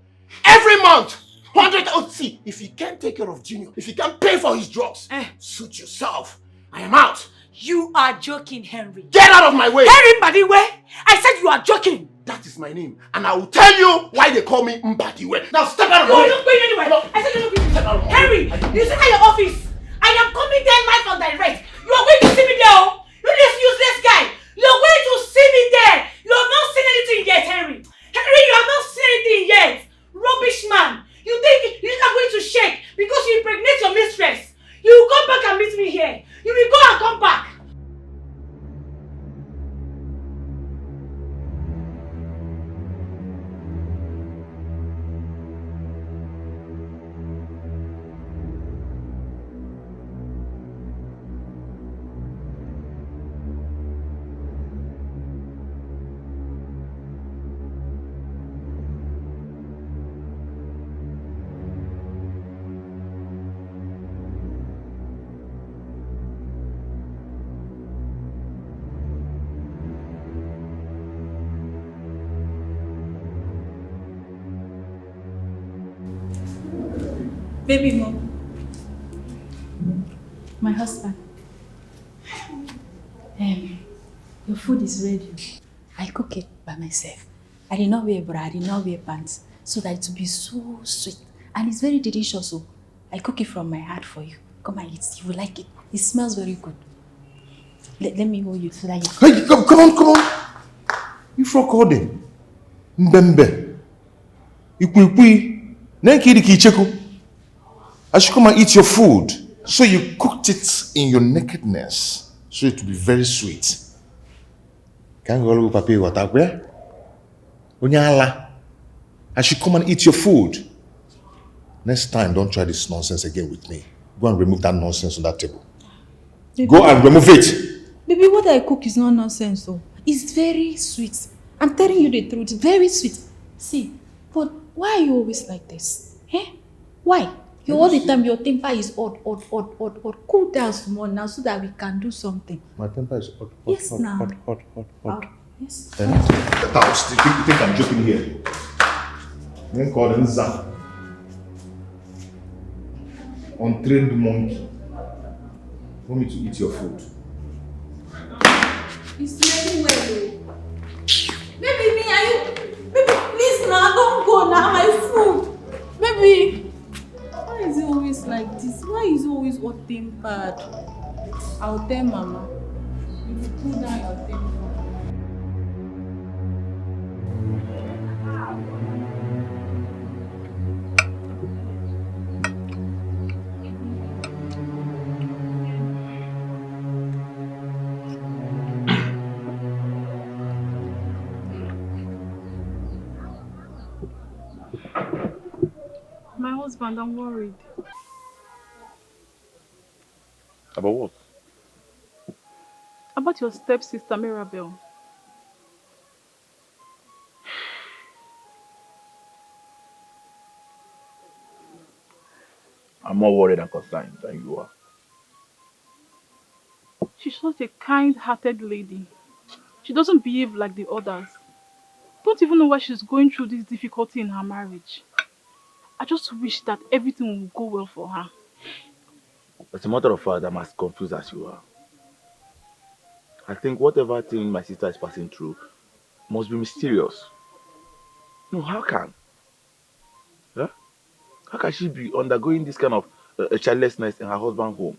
Every month. 100,000. See, if you can't take care of Junior, if you can't pay for his drugs, suit yourself. I am out. You are joking, Henry. Get out of my way. Henry Mbadiwe, I said you are joking. That is my name. And I will tell you why they call me Mbadiwe. Now step out of my way. You're not going anywhere. No. I said you're not going anywhere. Henry, you sit at your office. I am coming there live and direct. You are going to see me there. You this useless guy. You're going to see me there. You have not seen anything yet, Henry. Henry, you have not seen anything yet. Rubbish man. You think I'm going to shake because you impregnate your mistress. You will come back and meet me here. You will go and come back. Baby mom. My husband. Your food is ready. I cook it by myself. I did not wear bra, I did not wear pants. So that it will be so sweet. And it's very delicious. So I cook it from my heart for you. Come and eat. You will like it. It smells very good. Let me hold you so that you... Hey, come on. You frog calling. Mbembe. Ikwi. Nenkiri kicheku. I should come and eat your food. So you cooked it in your nakedness. So it will be very sweet. Can you go papi watakwe? Unyala. I should come and eat your food. Next time, don't try this nonsense again with me. Go and remove that nonsense on that table. Baby, go and remove it. Baby, what I cook is not nonsense though. It's very sweet. I'm telling you the truth. Very sweet. See, but why are you always like this? Why? You all the time, your temper is odd. Cool down small now so that we can do something. My temper is odd. Yes, now. Hot. Yes. You think I'm joking here? Then call Nza. Untrained monkey. Want me to eat your food? It's smelling well. Baby, me, are you? Baby, please now, don't go now, my food. Baby, why is it always like this? Why is it always hot tempered? I'll tell Mama. You will cool down your temper. My husband, I'm worried. About what? About your stepsister, Mirabel. I'm more worried and concerned than you are. She's such a kind-hearted lady. She doesn't behave like the others. Don't even know why she's going through this difficulty in her marriage. I just wish that everything will go well for her. As a matter of fact, I'm as confused as you are. I think whatever thing my sister is passing through must be mysterious. No, how can? Huh? How can she be undergoing this kind of childlessness in her husband's home?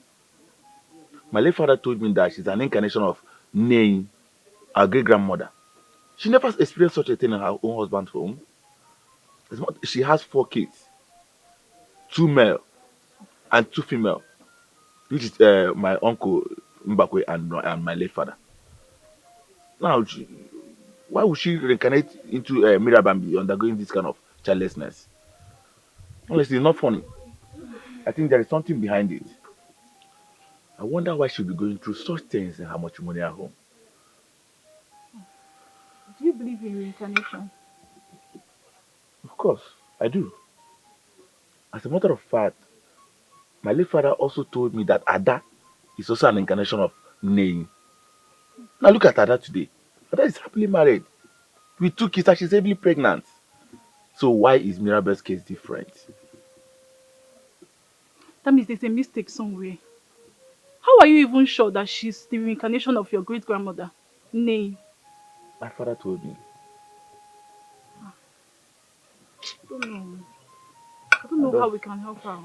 My late father told me that she's an incarnation of Nain, our great-grandmother. She never experienced such a thing in her own husband's home. She has 4 kids. 2 male and 2 female. Which is my uncle Mbakwe and my late father. Now, why would she reincarnate into Mirabel and be undergoing this kind of childlessness? Honestly, it's not funny. I think there is something behind it. I wonder why she'll be going through such things in her matrimonial home. Do you believe in reincarnation? Of course, I do. As a matter of fact, my late father also told me that Ada is also an incarnation of Nain. Now look at Ada today. Ada is happily married with 2 kids and she's heavily pregnant. So why is Mirabel's case different? That means there's a mistake somewhere. How are you even sure that she's the reincarnation of your great-grandmother? Nay. My father told me. I don't know. I don't know how we can help her.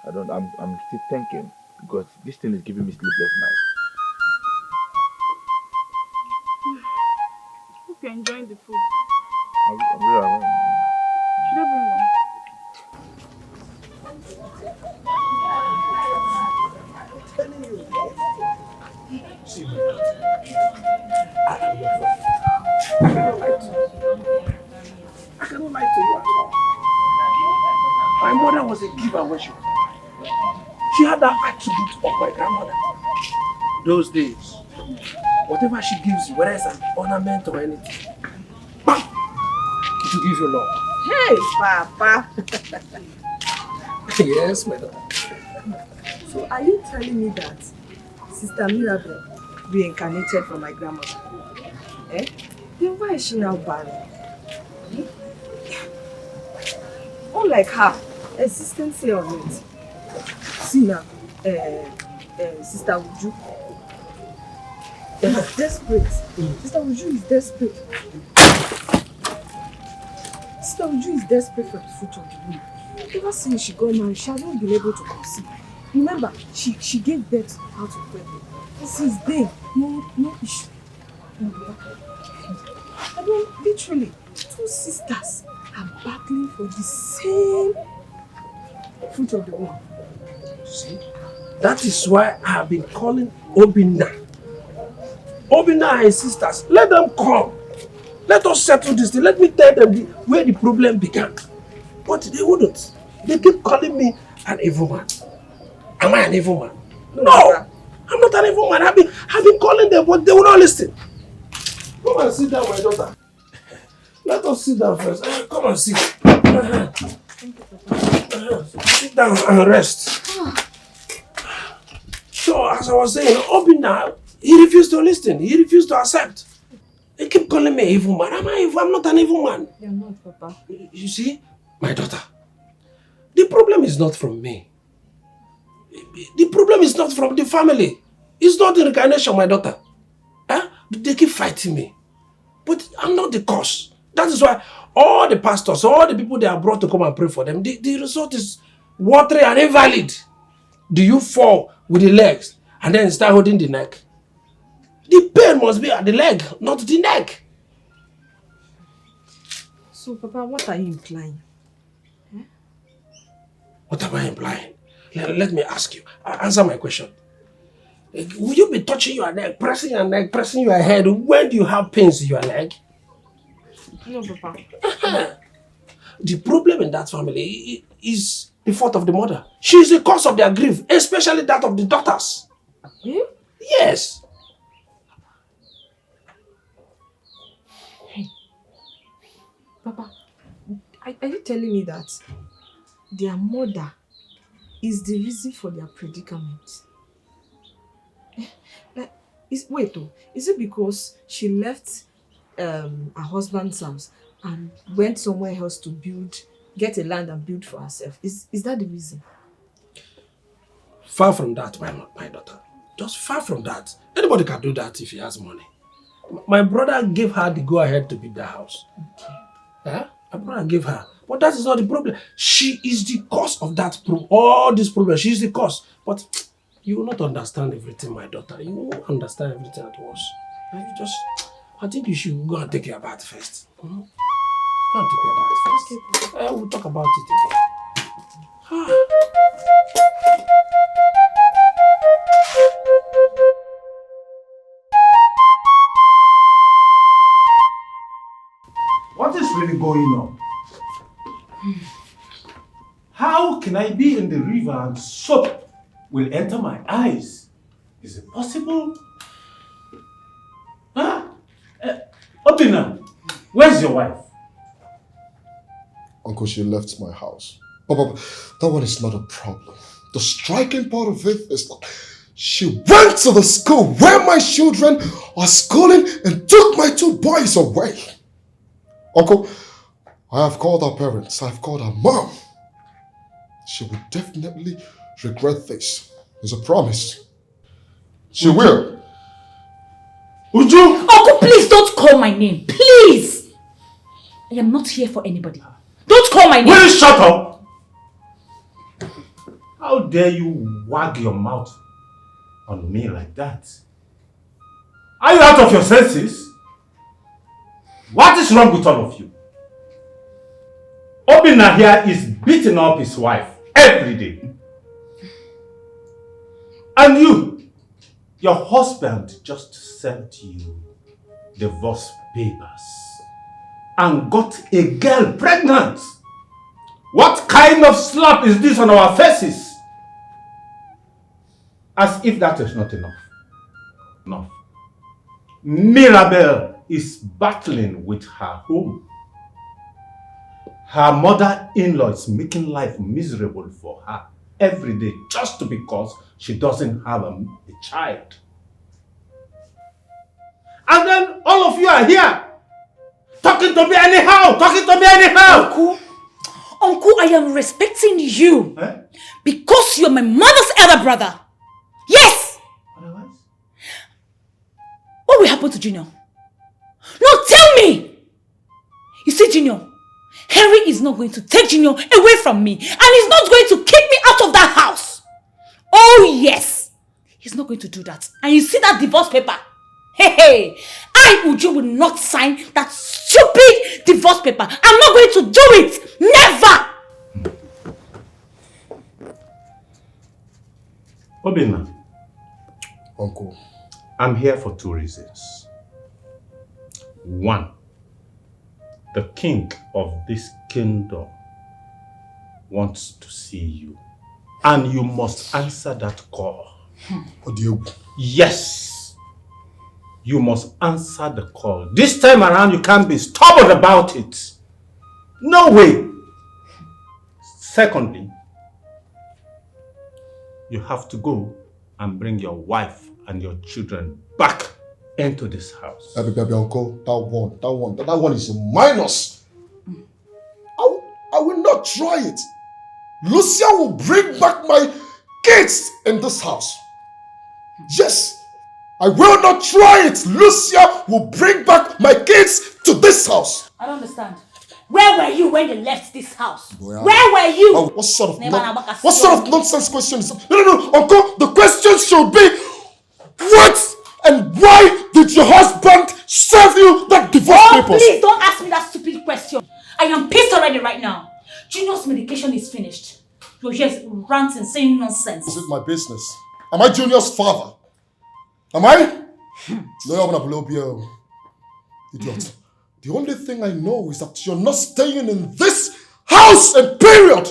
I'm still thinking because this thing is giving me sleepless nights. Hope you're enjoying the food. I'm really. Should I bring more? See, I cannot lie to you at all. My mother was a giver when she was alive. She had that attribute of my grandmother. Those days, whatever she gives you, whether it's an ornament or anything, bam, it will give you love. Hey, Papa. Yes, madam. So are you telling me that Sister Mirabel reincarnated from my grandmother? Eh? Then why is she now barren? Unlike her, existence here on it. See now, Sister Uju. Is desperate. Sister Uju is desperate. Sister Uju is desperate for the fruit of the womb. Ever since she got married, she has not been able to conceive. Remember, she gave birth out of wedlock. Since then, no issue. I mean, literally, 2 sisters are battling for the same fruit of the womb. See? That is why I have been calling Obinna. Obinna and his sisters, let them come. Let us settle this thing. Let me tell them where the problem began. But they wouldn't. They keep calling me an evil man. Am I an evil man? No! I'm not an evil man. I've been calling them, but they will not listen. Come and sit down, my daughter. Let us sit down first. Come and sit. Sit down and rest. So, as I was saying, Obinna, he refused to listen. He refused to accept. He keep calling me an evil man. Am I evil? I'm not an evil man. You're not, Papa. You see? My daughter, the problem is not from me. The problem is not from the family. It's not the reincarnation, my daughter. They keep fighting me. But I'm not the cause. That is why all the pastors, all the people they are brought to come and pray for them, the result is watery and invalid. Do you fall with the legs and then start holding the neck? The pain must be at the leg, not the neck. So, Papa, what are you implying? What am I implying? Let me ask you. Answer my question. Will you be touching your neck, pressing your head when do you have pains in your leg? No, Papa. The problem in that family is the fault of the mother. She is the cause of their grief, especially that of the daughters. Yes. Hey, Papa, are you telling me that their mother is the reason for their predicament? Wait, is it because she left her husband's house and went somewhere else to get a land and build for herself? Is that the reason? Far from that, my daughter. Just far from that. Anybody can do that if he has money. My brother gave her the go-ahead to build the house. Okay. My brother gave her. But that is not the problem. She is the cause of that all this problem. She is the cause. But you will not understand everything, my daughter. You won't understand everything at once. I think you should go and take your bath first. Go and take your bath first. Okay. We'll talk about it again. What is really going on? How can I be in the river and soap will enter my eyes? Is it possible? Huh? Obina, where's your wife? Uncle, she left my house. But that one is not a problem. The striking part of it is that she went to the school where my children are schooling and took my 2 boys away. Uncle, I have called her parents. I've called her mom. She will definitely regret this. It's a promise. She will. Uju! Uncle, please don't call my name. Please! I am not here for anybody. Don't call my name. Will you shut up? How dare you wag your mouth on me like that? Are you out of your senses? What is wrong with all of you? Obina here is beating up his wife every day. And your husband just sent you divorce papers and got a girl pregnant. What kind of slap is this on our faces? As if that is not enough. No. Mirabel is battling with her home. Her mother-in-law is making life miserable for her every day just because she doesn't have a child. And then all of you are here talking to me anyhow, Uncle, I am respecting you because you're my mother's elder brother. Yes! Otherwise? What will happen to Junior? No, tell me! You see, Junior, Henry is not going to take Junior away from me, and he's not going to kick me out of that house. Oh yes, he's not going to do that. And you see that divorce paper? Hey, I, Uju, will not sign that stupid divorce paper. I'm not going to do it. Never. Obina. Uncle. I'm here for 2 reasons. 1, the king of this kingdom wants to see you. And you must answer that call. Yes. You must answer the call. This time around, you can't be stubborn about it. No way. Secondly, you have to go and bring your wife and your children back into this house. Baby, uncle, that one is a minus. I will not not try it, Lucia will bring back my kids in this house. Yes, I will not try it. Lucia will bring back my kids to this house. I don't understand. Where were you when you left this house? Where were you? What sort of nonsense question is that? No, Uncle, the question should be, what and why did your husband serve you that divorce papers? Please don't ask me that stupid question. I am pissed already right now. Junior's medication is finished. You're just ranting, saying nonsense. Is it my business? Am I Junior's father? Am I? No, idiot. The only thing I know is that you're not staying in this house and period.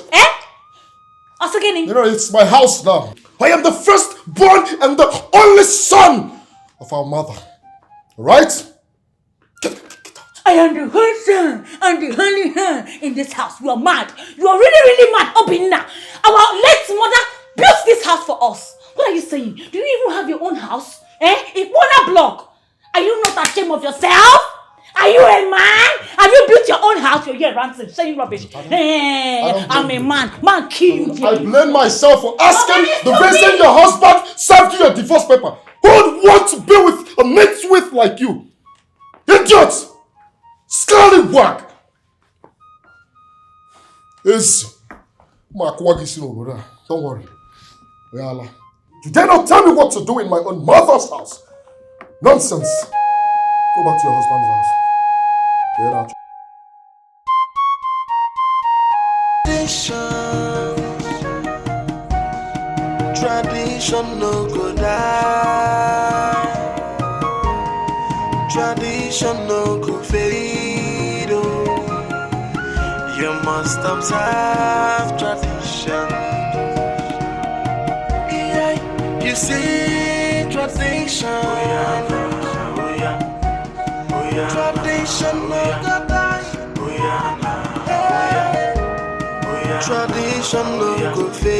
It's my house now. I am the firstborn and the only son of our mother. Alright? I am the whole son and the only son in this house. You are mad. You are really, really mad. Obinna. Our late mother built this house for us. What are you saying? Do you even have your own house? In one block. Are you not ashamed of yourself? Are you a man? Have you built your own house? You're here ranting, saying rubbish. I'm a man. Man, kill you. I blame myself for asking the reason your husband served you a divorce paper. Who would want to be with a nitwit like you? Idiot! Scallywag! Don't worry. You dare not tell me what to do in my own mother's house. Nonsense. Go back to your husband's house. Get out. Tradition no go die. Tradition no go fade. Oh. You must observe tradition. Yeah, you see tradition. Tradition no go die. Tradition no go fade.